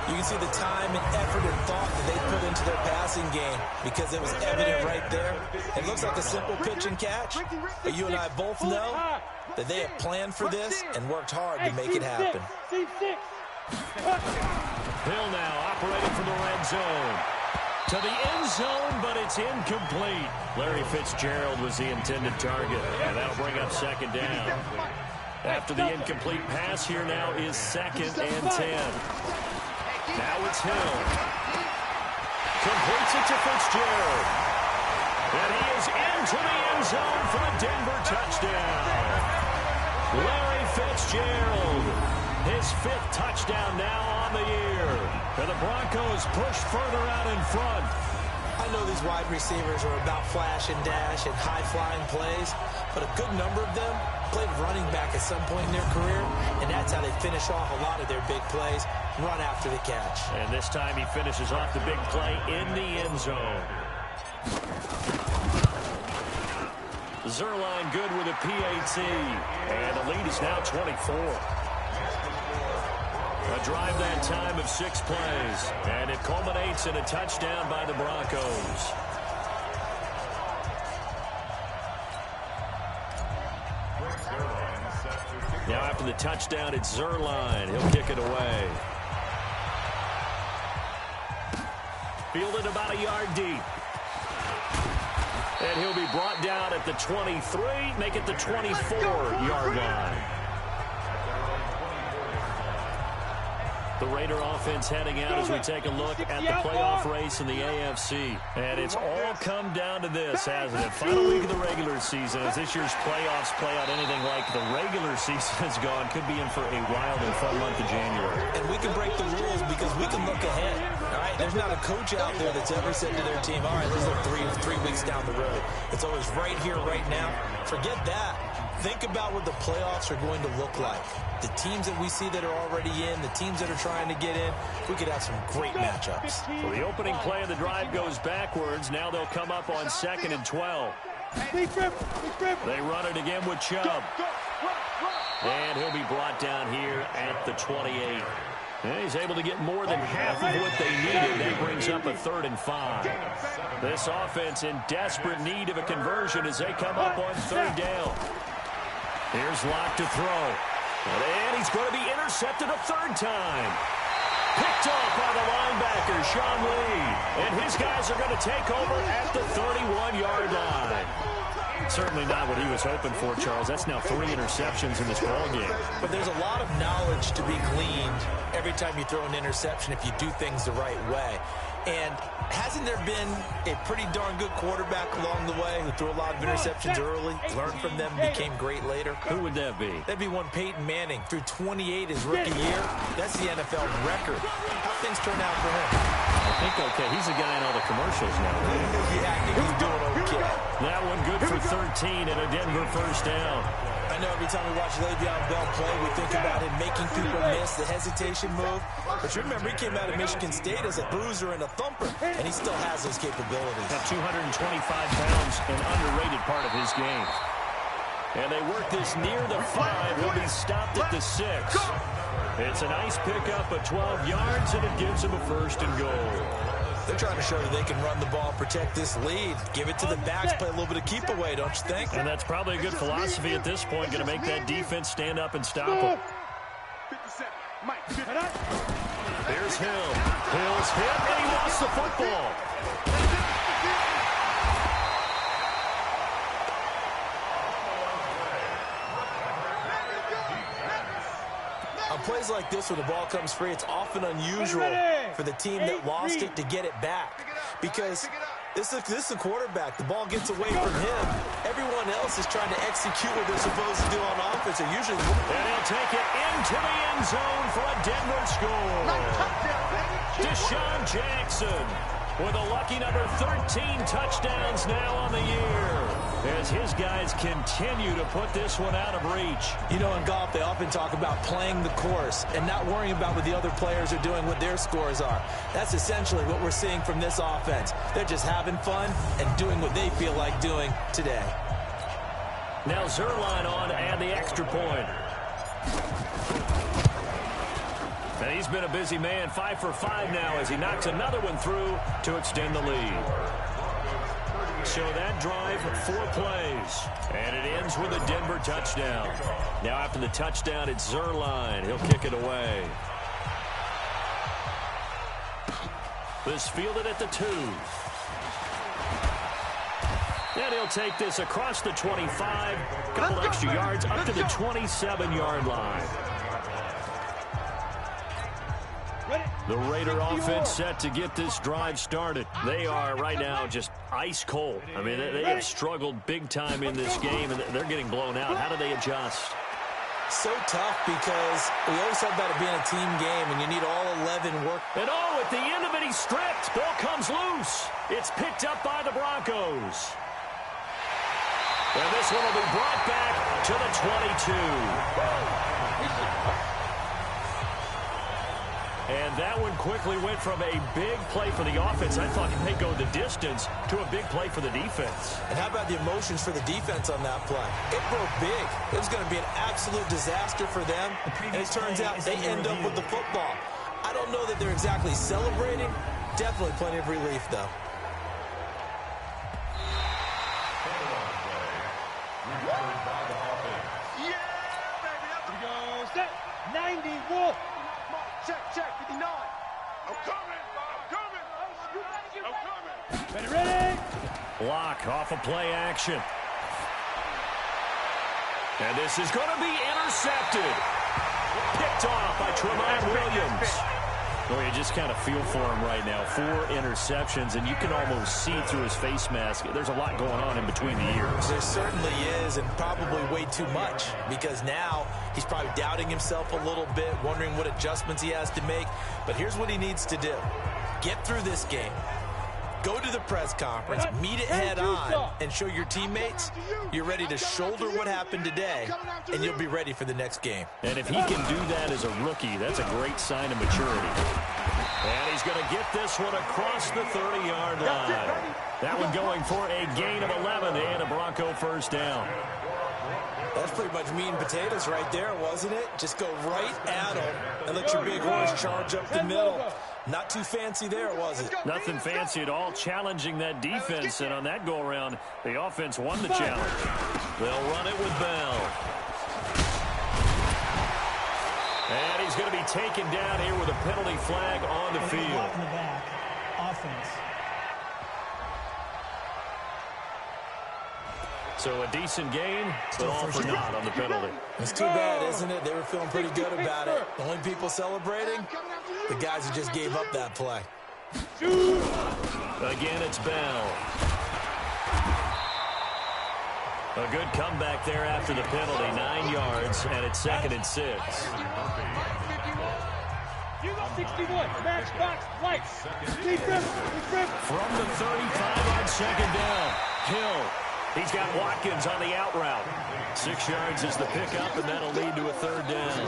You can see the time and effort and thought that they put into their passing game because it was evident right there. It looks like a simple pitch and catch, but you and I both know that they have planned for this and worked hard to make it happen. Hill now operating from the red zone. To the end zone, but it's incomplete. Larry Fitzgerald was the intended target, and that'll bring up second down. After the incomplete pass, here now is 2nd and 10. Now it's Hill. Completes it to Fitzgerald. And he is into the end zone for a Denver touchdown. Larry Fitzgerald, his 5th touchdown now on the year. And the Broncos push further out in front. I know these wide receivers are about flash and dash and high-flying plays, but a good number of them played running back at some point in their career, and that's how they finish off a lot of their big plays, run after the catch. And this time he finishes off the big play in the end zone. Zerline good with a PAT, and the lead is now 24. A drive that time of 6 plays, and it culminates in a touchdown by the Broncos. Now after the touchdown, it's Zerline. He'll kick it away. Fielded about a yard deep. And he'll be brought down at the 23, make it the 24-yard line. The Raider offense heading out as we take a look at the playoff race in the AFC. And it's all come down to this, hasn't it? Final week of the regular season. As this year's playoffs play out anything like the regular season has gone, could be in for a wild and fun month of January. And we can break the rules because we can look ahead. All right, there's not a coach out there that's ever said to their team, all right, let's look 3 weeks down the road. It's always right here, right now. Forget that. Think about what the playoffs are going to look like. The teams that we see that are already in, the teams that are trying to get in, we could have some great matchups. So the opening play of the drive goes backwards. Now they'll come up on 2nd and 12. They run it again with Chubb. And he'll be brought down here at the 28. And he's able to get more than half of what they needed. That brings up a 3rd and 5. This offense in desperate need of a conversion as they come up on 3rd down. Here's Locke to throw. And he's going to be intercepted a 3rd time. Picked off by the linebacker, Sean Lee. And his guys are going to take over at the 31-yard line. Certainly not what he was hoping for, Charles. That's now 3 interceptions in this ballgame. But there's a lot of knowledge to be gleaned every time you throw an interception if you do things the right way. And hasn't there been a pretty darn good quarterback along the way who threw a lot of interceptions early, learned from them, and became great later? Who would that be? That'd be one Peyton Manning. Threw 28 his rookie year. That's the NFL record. How things turn out for him? I think okay. He's the guy in all the commercials now, right? Yeah, I think he's doing okay. That one good for 13 and a Denver 1st down. I know every time we watch Le'Veon Bell play, we think about him making people miss, the hesitation move. But you remember, he came out of Michigan State as a bruiser and a thumper, and he still has those capabilities. At 225 pounds, an underrated part of his game. And they work this near the 5. He'll be stopped at the 6. It's a nice pickup of 12 yards, and it gives him a 1st and goal. They're trying to show that they can run the ball, protect this lead, give it to the backs, play a little bit of keep away, don't you think? And that's probably a good philosophy at this point, going to make that defense stand up and stop him. There's Hill. Hill's hit, and he lost the football. On plays like this where the ball comes free, it's often unusual for the team that lost it to get it back. Because this is the quarterback. The ball gets away from him. Everyone else is trying to execute what they're supposed to do on offense. They're usually... And he'll take it into the end zone for a Denver score. Deshaun Jackson with a lucky number 13 touchdowns now on the year, as his guys continue to put this one out of reach. You know, in golf, they often talk about playing the course and not worrying about what the other players are doing, what their scores are. That's essentially what we're seeing from this offense. They're just having fun and doing what they feel like doing today. Now Zerline on to add the extra point. And He's been a busy man, 5 for 5 now as he knocks another one through to extend the lead. So that drive, 4 plays, and it ends with a Denver touchdown. Now after the touchdown, it's Zerline. He'll kick it away. This fielded at the 2. And he'll take this across the 25, couple extra yards up to the 27-yard line. The Raider offense set to get this drive started. They are right now just ice cold. I mean, they have struggled big time in this game, and they're getting blown out. How do they adjust? So tough because we always talk about it being a team game, and you need all 11 work. And at the end of it, he's stripped. Ball comes loose. It's picked up by the Broncos. And this one will be brought back to the 22. And that one quickly went from a big play for the offense, I thought it may go the distance, to a big play for the defense. And how about the emotions for the defense on that play? It broke big. It was going to be an absolute disaster for them. And it turns out they end up with the football. I don't know that they're exactly celebrating. Definitely plenty of relief, though. Yeah, baby. Here we go. Set. 90. Wolf. Check. 59. I'm coming. Ready. Block off of play action. And this is going to be intercepted. Picked off by Tremont Williams. Well, you just kind of feel for him right now. 4 interceptions, and you can almost see through his face mask. There's a lot going on in between the ears. There certainly is, and probably way too much, because now he's probably doubting himself a little bit, wondering what adjustments he has to make. But here's what he needs to do. Get through this game. Go to the press conference, meet it head on, and show your teammates you're ready to shoulder what happened today, and you'll be ready for the next game. And if he can do that as a rookie, that's a great sign of maturity. And he's going to get this one across the 30-yard line. That one going for a gain of 11 and a Bronco first down. That's pretty much meat and potatoes right there, wasn't it? Just go right at him and let your big horse charge up the middle. Not too fancy there, was it? Nothing fancy at all, challenging that defense. And on that go-around, the offense won the challenge. They'll run it with Bell. And he's going to be taken down here with a penalty flag on the field. In the back. Offense. So a decent gain, but all for naught on the penalty. It's too bad, isn't it? They were feeling pretty good about it. The only people celebrating, the guys who just gave up that play. Again, it's Bell. A good comeback there after the penalty, 9 yards, and it's 2nd and 6. 61. Match box. Lights. From the 35 on 2nd down. Hill. He's got Watkins on the out route. 6 yards is the pickup, and that'll lead to a 3rd down.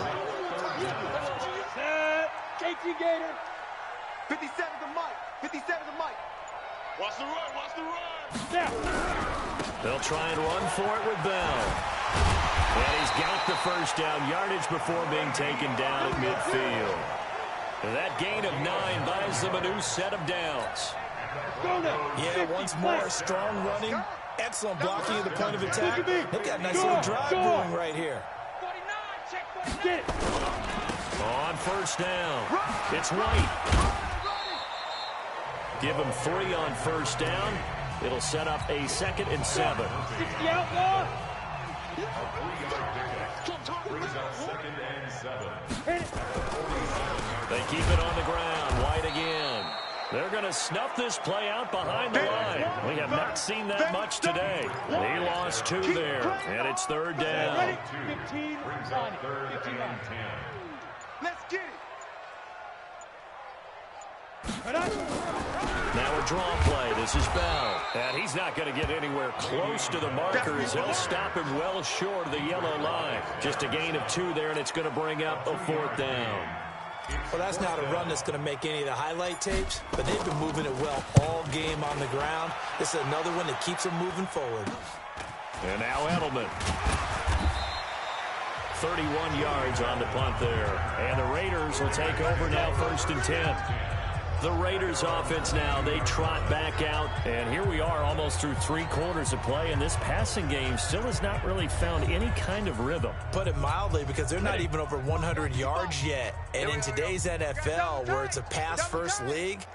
KT Gator. 57 to Mike. 57 to Mike. Watch the run. Snap. They'll try and run for it with Bell. And he's got the first down yardage before being taken down at midfield. That gain of 9 buys them a new set of downs. Yeah, once more, strong running. Excellent blocking at the point of attack. They've got a nice little drive going right here. Get it. On first down, it's White. Give him 3 on first down. It'll set up a 2nd and 7. 60 outlaw. Brings up 2nd and 7. They keep it on the ground. White again. They're going to snuff this play out behind the line. We have not seen that much today. He lost 2 there, and it's 3rd down. 15. Brings up 3rd and 10. Let's get it. Now a draw play. This is Bell. And he's not going to get anywhere close to the markers. He'll stop him well short of the yellow line. Just a gain of 2 there, and it's going to bring up a 4th down. Well, that's not a run that's going to make any of the highlight tapes, but they've been moving it well all game on the ground. This is another one that keeps them moving forward. And now Edelman. 31 yards on the punt there. And the Raiders will take over now, 1st and 10. The Raiders offense now, they trot back out. And here we are almost through 3 quarters of play. And this passing game still has not really found any kind of rhythm. Put it mildly, because they're not even over 100 yards yet. And in today's NFL, where it's a pass-first league,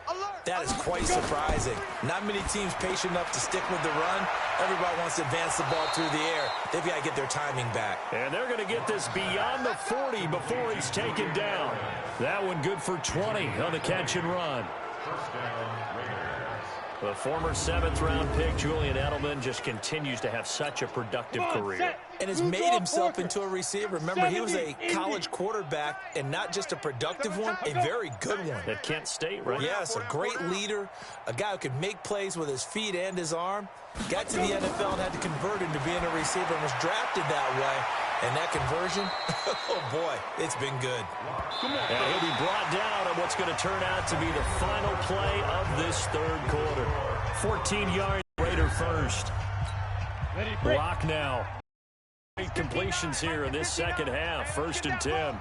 that is quite surprising. Not many teams patient enough to stick with the run. Everybody wants to advance the ball through the air. They've got to get their timing back. And they're going to get this beyond the 40 before he's taken down. That one good for 20 on the catch and run. The former 7th-round pick, Julian Edelman, just continues to have such a productive career. And has made himself into a receiver. Remember, he was a college quarterback, and not just a productive one, a very good one. At Kent State, right? Yes, a great leader, a guy who could make plays with his feet and his arm. Got to the NFL and had to convert into being a receiver and was drafted that way. And that conversion, oh boy, it's been good. And he'll be brought down on what's going to turn out to be the final play of this 3rd quarter. 14 yards, Raider first. Block now. Great completions here in this 2nd half. 1st and 10.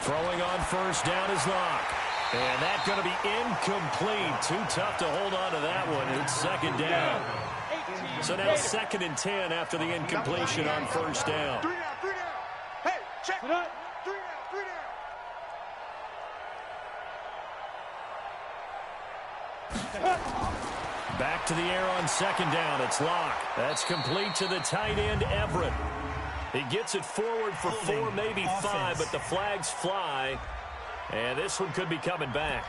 Throwing on 1st down is Locke. And that's going to be incomplete. Too tough to hold on to that one. It's 2nd down. So now 2nd and 10 after the incompletion on 1st down. 3 down. Hey, check. 3 down. Back to the air on 2nd down. It's Locke. That's complete to the tight end, Everett. He gets it forward for 4, maybe 5, but the flags fly. And this one could be coming back.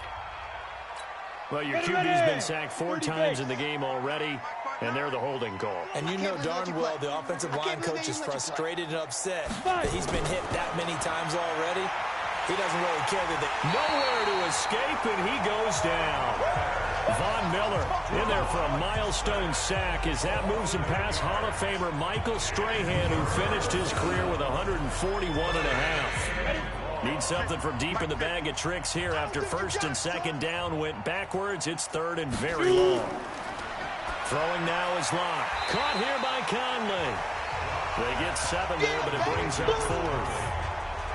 Well, your QB's been sacked 4 times in the game already, and they're the holding call. And you know darn well the offensive line coach is frustrated and upset that he's been hit that many times already. He doesn't really care that they... Nowhere to escape, and he goes down. Von Miller in there for a milestone sack as that moves him past Hall of Famer Michael Strahan, who finished his career with 141.5. Need something from deep in the bag of tricks here after 1st and 2nd down went backwards. It's 3rd and very long. Throwing now is Locke. Caught here by Conley. They get 7 there, but it brings up 4th.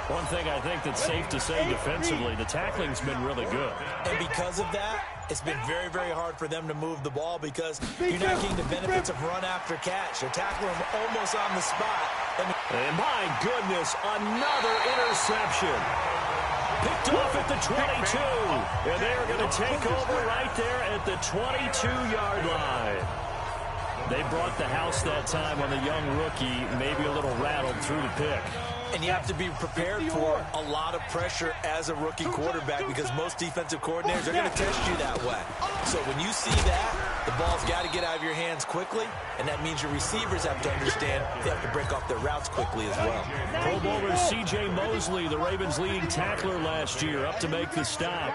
One thing I think that's safe to say defensively, the tackling's been really good. And because of that, it's been very, very hard for them to move the ball because you're not getting the benefits of run after catch. They're tackling them almost on the spot. And my goodness, another interception. Picked off at the 22. And they're going to take over right there at the 22-yard line. They brought the house that time on the young rookie, maybe a little rattled through the pick. And you have to be prepared for a lot of pressure as a rookie quarterback because most defensive coordinators are going to test you that way. So when you see that, the ball's got to get out of your hands quickly, and that means your receivers have to understand they have to break off their routes quickly as well. Pro Bowler C.J. Mosley, the Ravens' leading tackler last year, up to make the stop.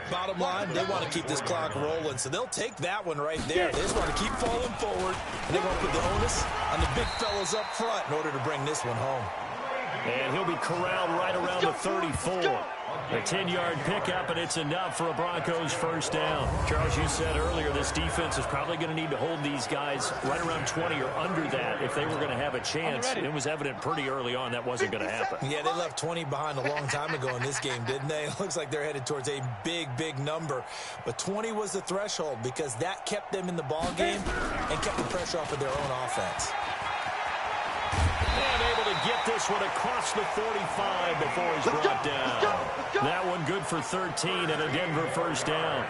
Bottom line, they want to keep this clock rolling, so they'll take that one right there. They just want to keep falling forward, and they want to put the onus on the big fellas up front in order to bring this one home. And he'll be corralled right around the 34. A 10-yard pickup, and it's enough for a Broncos 1st down. Charles, you said earlier this defense is probably going to need to hold these guys right around 20 or under that if they were going to have a chance. It was evident pretty early on that wasn't going to happen. Yeah, they left 20 behind a long time ago in this game, didn't they? It looks like they're headed towards a big, big number. But 20 was the threshold because that kept them in the ball game and kept the pressure off of their own offense. And able to get this one across the 45 before he's brought down. That one good for 13 and a Denver 1st down.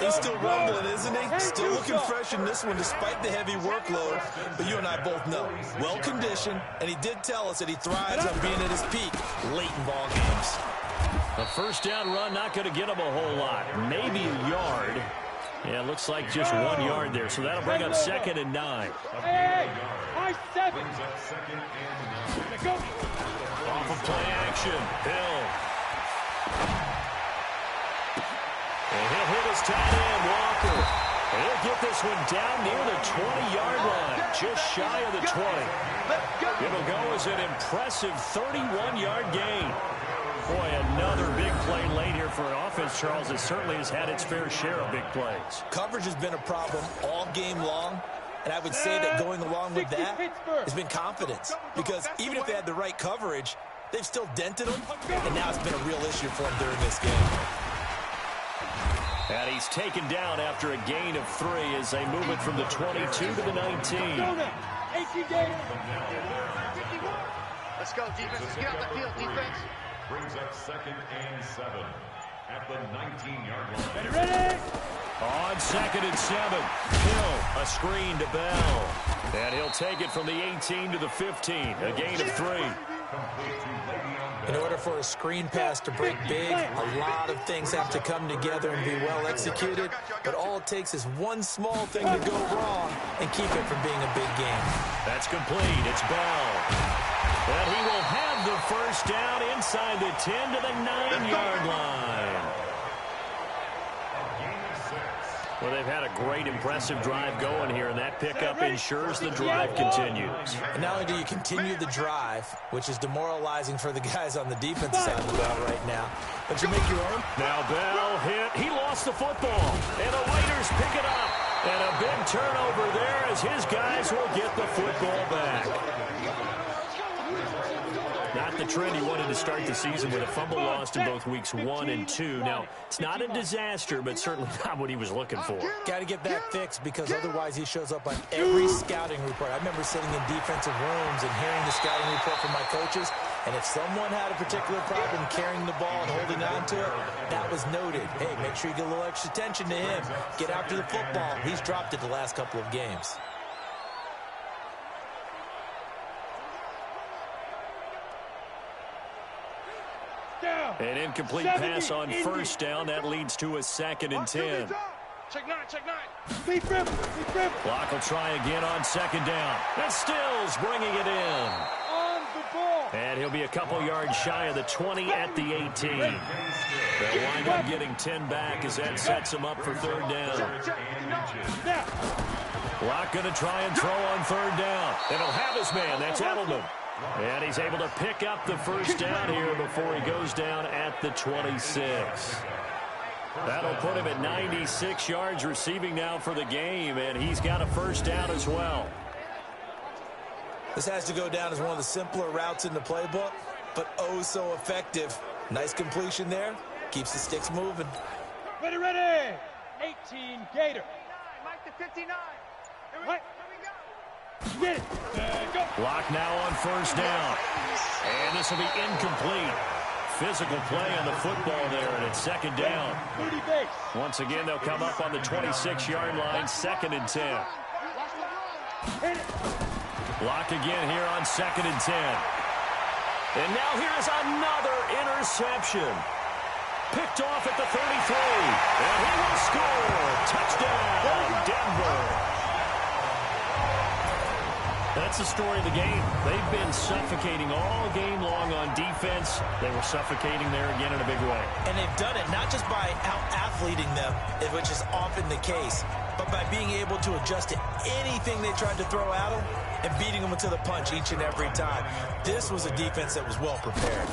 He's still rumbling, isn't he? Still looking fresh in this one despite the heavy workload. But you and I both know, well-conditioned, and he did tell us that he thrives on being at his peak late in ball games. A 1st down run, not going to get him a whole lot. Maybe a yard. Yeah, it looks like just 1 yard there, so that'll bring up 2nd and 9. Hey, I 7. Go. Off of play action, Hill. And he'll hit his tight end, Walker. And he'll get this one down near the 20-yard line, just shy of the 20. It'll go as an impressive 31-yard gain. Boy, another big play late here for an offense, Charles, that certainly has had its fair share of big plays. Coverage has been a problem all game long, And I would say that going along with that has been confidence. Because even if they had the right coverage, they've still dented them. And now it's been a real issue for them during this game. And he's taken down after a gain of 3 as they move it from the 22 to the 19. Let's go, defense. Let's get out the field, defense. Brings up 2nd and 7 at the 19-yard line. Ready? On 2nd and 7, Hill, a screen to Bell. And he'll take it from the 18 to the 15, a gain of 3. In order for a screen pass to break big, a lot of things have to come together and be well executed. But all it takes is one small thing to go wrong and keep it from being a big game. That's complete. It's Bell. And he will have the first down inside the 10 to the 9-yard line. Well, they've had a great, impressive drive going here, and that pickup ensures the drive continues. And not only do you continue the drive, which is demoralizing for the guys on the defensive side of the ball right now, but you make your own. Now Bell hit. He lost the football, and the Raiders pick it up. And a big turnover there as his guys will get the football back. Not the trend he wanted to start the season with a fumble lost in both weeks 1 and 2. Now, it's not a disaster, but certainly not what he was looking for. Got to get that fixed because otherwise he shows up on every scouting report. I remember sitting in defensive rooms and hearing the scouting report from my coaches, and if someone had a particular problem carrying the ball and holding on to it, that was noted. Hey, make sure you get a little extra attention to him. Get after the football. He's dropped it the last couple of games. An incomplete pass on first down. That leads to a 2nd and 10. Check 9, check 9. Clock will try again on 2nd down. That's Stills bringing it in. On the ball. And he'll be a couple yards shy of the 20 at the 18. They'll wind up getting 10 back as that sets him up for 3rd down. Clock going to try and throw on 3rd down. And he'll have his man. That's Edelman. And he's able to pick up the first down here before he goes down at the 26. That'll put him at 96 yards receiving now for the game, and he's got a first down as well. This has to go down as one of the simpler routes in the playbook, but oh so effective. Nice completion there. Keeps the sticks moving. Ready. 18 Gator. Mike to 59. What? Get it. Go. Block now on first down. And this will be incomplete. Physical play on the football there, and it's 2nd down. Once again, they'll come up on the 26-yard line, 2nd and 10. Block again here on 2nd and 10. And now here's another interception. Picked off at the 33. And he will score. Touchdown, Denver. That's the story of the game. They've been suffocating all game long on defense. They were suffocating there again in a big way. And they've done it not just by out-athleting them, which is often the case, but by being able to adjust to anything they tried to throw at them and beating them to the punch each and every time. This was a defense that was well prepared.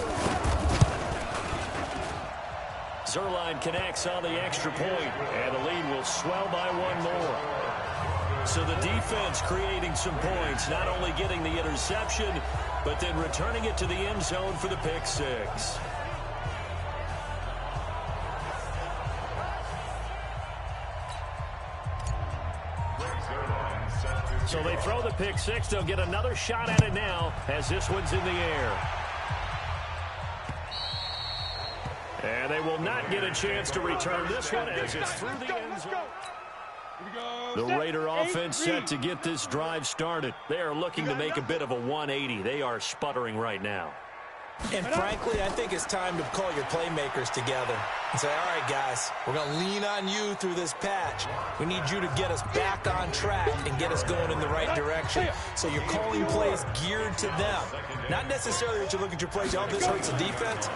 Zerline connects on the extra point, and the lead will swell by 1 more. So the defense creating some points, not only getting the interception, but then returning it to the end zone for the pick 6. So they throw the pick 6. They'll get another shot at it now as this one's in the air. And they will not get a chance to return this one as it's through the end zone. The Raider offense set to get this drive started. They are looking to make a bit of a 180. They are sputtering right now. And frankly, I think it's time to call your playmakers together and say, all right, guys, we're going to lean on you through this patch. We need you to get us back on track and get us going in the right direction. So you're calling plays geared to them. Not necessarily that you look at your plays, oh, this hurts the defense.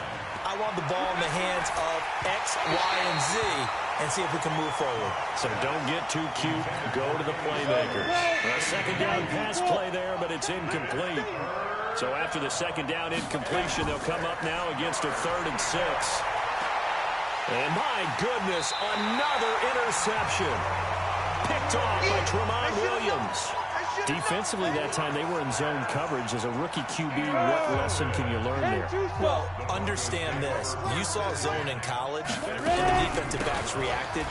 I want the ball in the hands of X, Y, and Z and see if we can move forward. So don't get too cute. Go to the playmakers. A 2nd down pass play there, but it's incomplete. So after the 2nd down incompletion, they'll come up now against a 3rd and 6. And my goodness, another interception. Picked Picked off by Tremont Williams. Defensively that time, they were in zone coverage. As a rookie QB, what lesson can you learn there? Well, understand this. You saw zone in college, and the defensive backs reacted,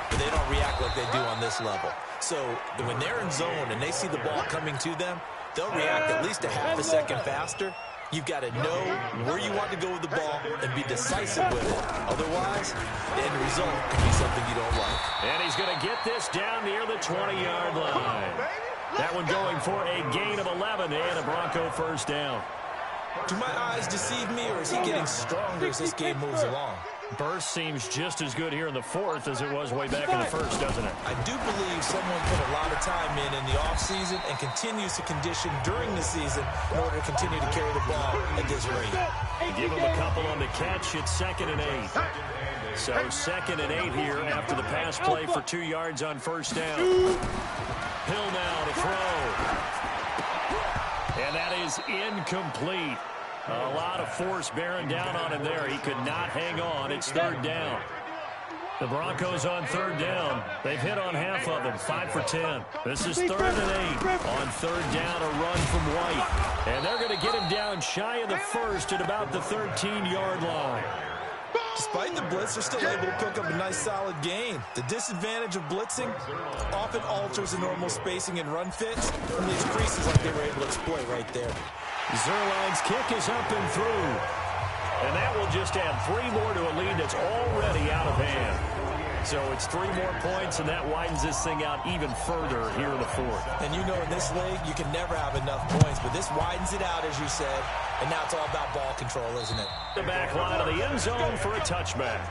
but they don't react like they do on this level. So when they're in zone and they see the ball coming to them, they'll react at least a half a second faster. You've got to know where you want to go with the ball and be decisive with it. Otherwise, the end result can be something you don't like. And he's going to get this down near the 20-yard line. That one going for a gain of 11 and a Bronco first down. Do my eyes deceive me, or is he getting stronger as this game moves along? Burst seems just as good here in the fourth as it was way back in the first, doesn't it? I do believe someone put a lot of time in the offseason and continues to condition during the season in order to continue to carry the ball at this rate. Give him a couple on the catch. It's 2nd and 8. So 2nd and 8 here after the pass play for 2 yards on first down. Hill now to throw. And that is incomplete. A lot of force bearing down on him there. He could not hang on. It's 3rd down. The Broncos on 3rd down. They've hit on half of them, 5 for 10. This is 3rd and 8. On 3rd down, a run from White. And they're going to get him down shy of the first at about the 13-yard line. Despite the blitz, they're still able to pick up a nice solid gain. The disadvantage of blitzing often alters the normal spacing and run fits and leaves creases like they were able to exploit right there. Zerline's kick is up and through. And that will just add 3 more to a lead that's already out of hand. So it's 3 more points, and that widens this thing out even further here in the fourth. And you know in this league, you can never have enough points, but this widens it out, as you said, and now it's all about ball control, isn't it? The back line of the end zone for a touchback.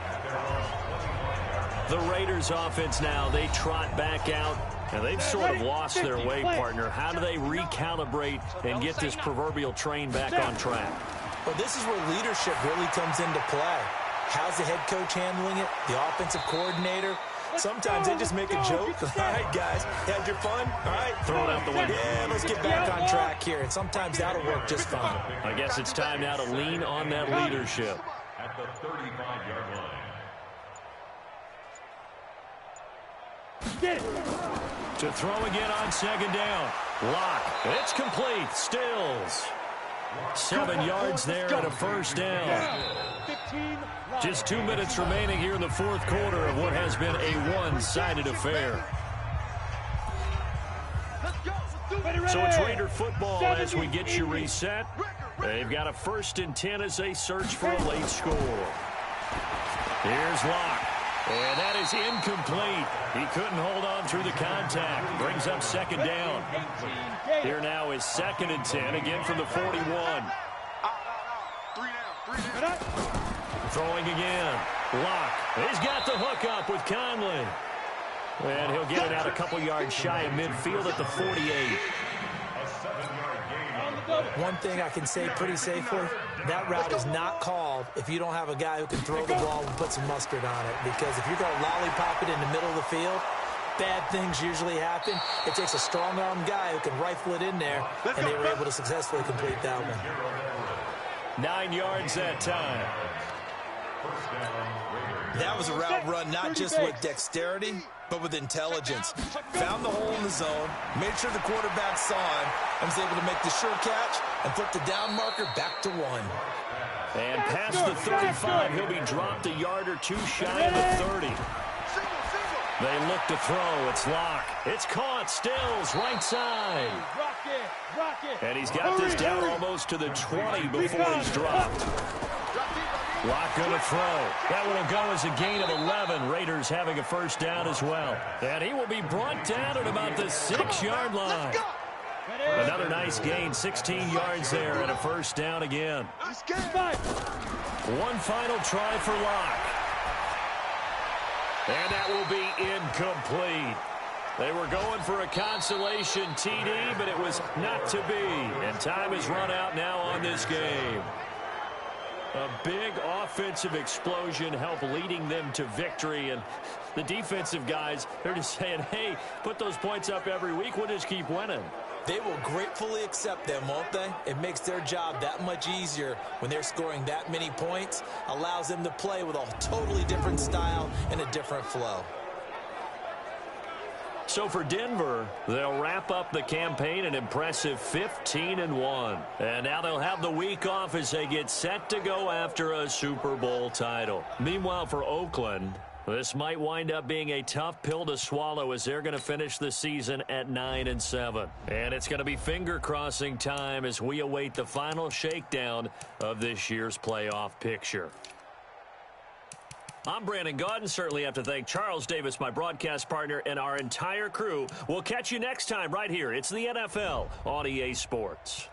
The Raiders offense now, they trot back out. And they've sort of lost their way, partner. How do they recalibrate and get this proverbial train back on track? Well, this is where leadership really comes into play. How's the head coach handling it? The offensive coordinator? Sometimes they just make a joke. All right, guys, had your fun? All right, throw it out the window. Yeah, let's get back on track here. And sometimes that'll work just fine. I guess it's time now to lean on that leadership. At the 35-yard line. Get it. To throw again on 2nd down. Lock. It's complete. Stills. 7 yards there and a first down. Just 2 minutes remaining here in the fourth quarter of what has been a one-sided affair. So it's Raider football as we get you reset. They've got a 1st and 10 as they search for a late score. Here's Lock. And that is incomplete. He couldn't hold on through the contact. Brings up 2nd down. Here now is 2nd and 10, again from the 41. Throwing again. Lock. He's got the hook up with Conley. And he'll get it out a couple yards shy of midfield at the 48. One thing I can say pretty safely, that route is not called if you don't have a guy who can throw the ball and put some mustard on it. Because if you're going to lollipop it in the middle of the field, bad things usually happen. It takes a strong-arm guy who can rifle it in there, and they were able to successfully complete that one. 9 yards that time. That was a route run not just with dexterity, but with intelligence. Found the hole in the zone, made sure the quarterback saw him, and was able to make the sure catch and flip the down marker back to 1. And past the 35, he'll be dropped a yard or 2 shy of the 30. They look to throw. It's Lock. It's caught. Stills right side. And he's got this down almost to the 20 before he's dropped. Lock going to throw. That one will go as a gain of 11. Raiders having a first down as well. And he will be brought down at about the 6-yard line. Another nice gain, 16 yards there and a first down again. One final try for Lock. And that will be incomplete. They were going for a consolation TD, but it was not to be. And time has run out now on this game. A big offensive explosion helped leading them to victory. And the defensive guys, they're just saying, hey, put those points up every week. We'll just keep winning. They will gratefully accept them, won't they? It makes their job that much easier when they're scoring that many points. Allows them to play with a totally different style and a different flow. So for Denver, they'll wrap up the campaign an impressive 15-1. And now they'll have the week off as they get set to go after a Super Bowl title. Meanwhile, for Oakland, this might wind up being a tough pill to swallow as they're going to finish the season at 9-7. And it's going to be finger-crossing time as we await the final shakedown of this year's playoff picture. I'm Brandon Gaudin. Certainly have to thank Charles Davis, my broadcast partner, and our entire crew. We'll catch you next time right here. It's the NFL on EA Sports.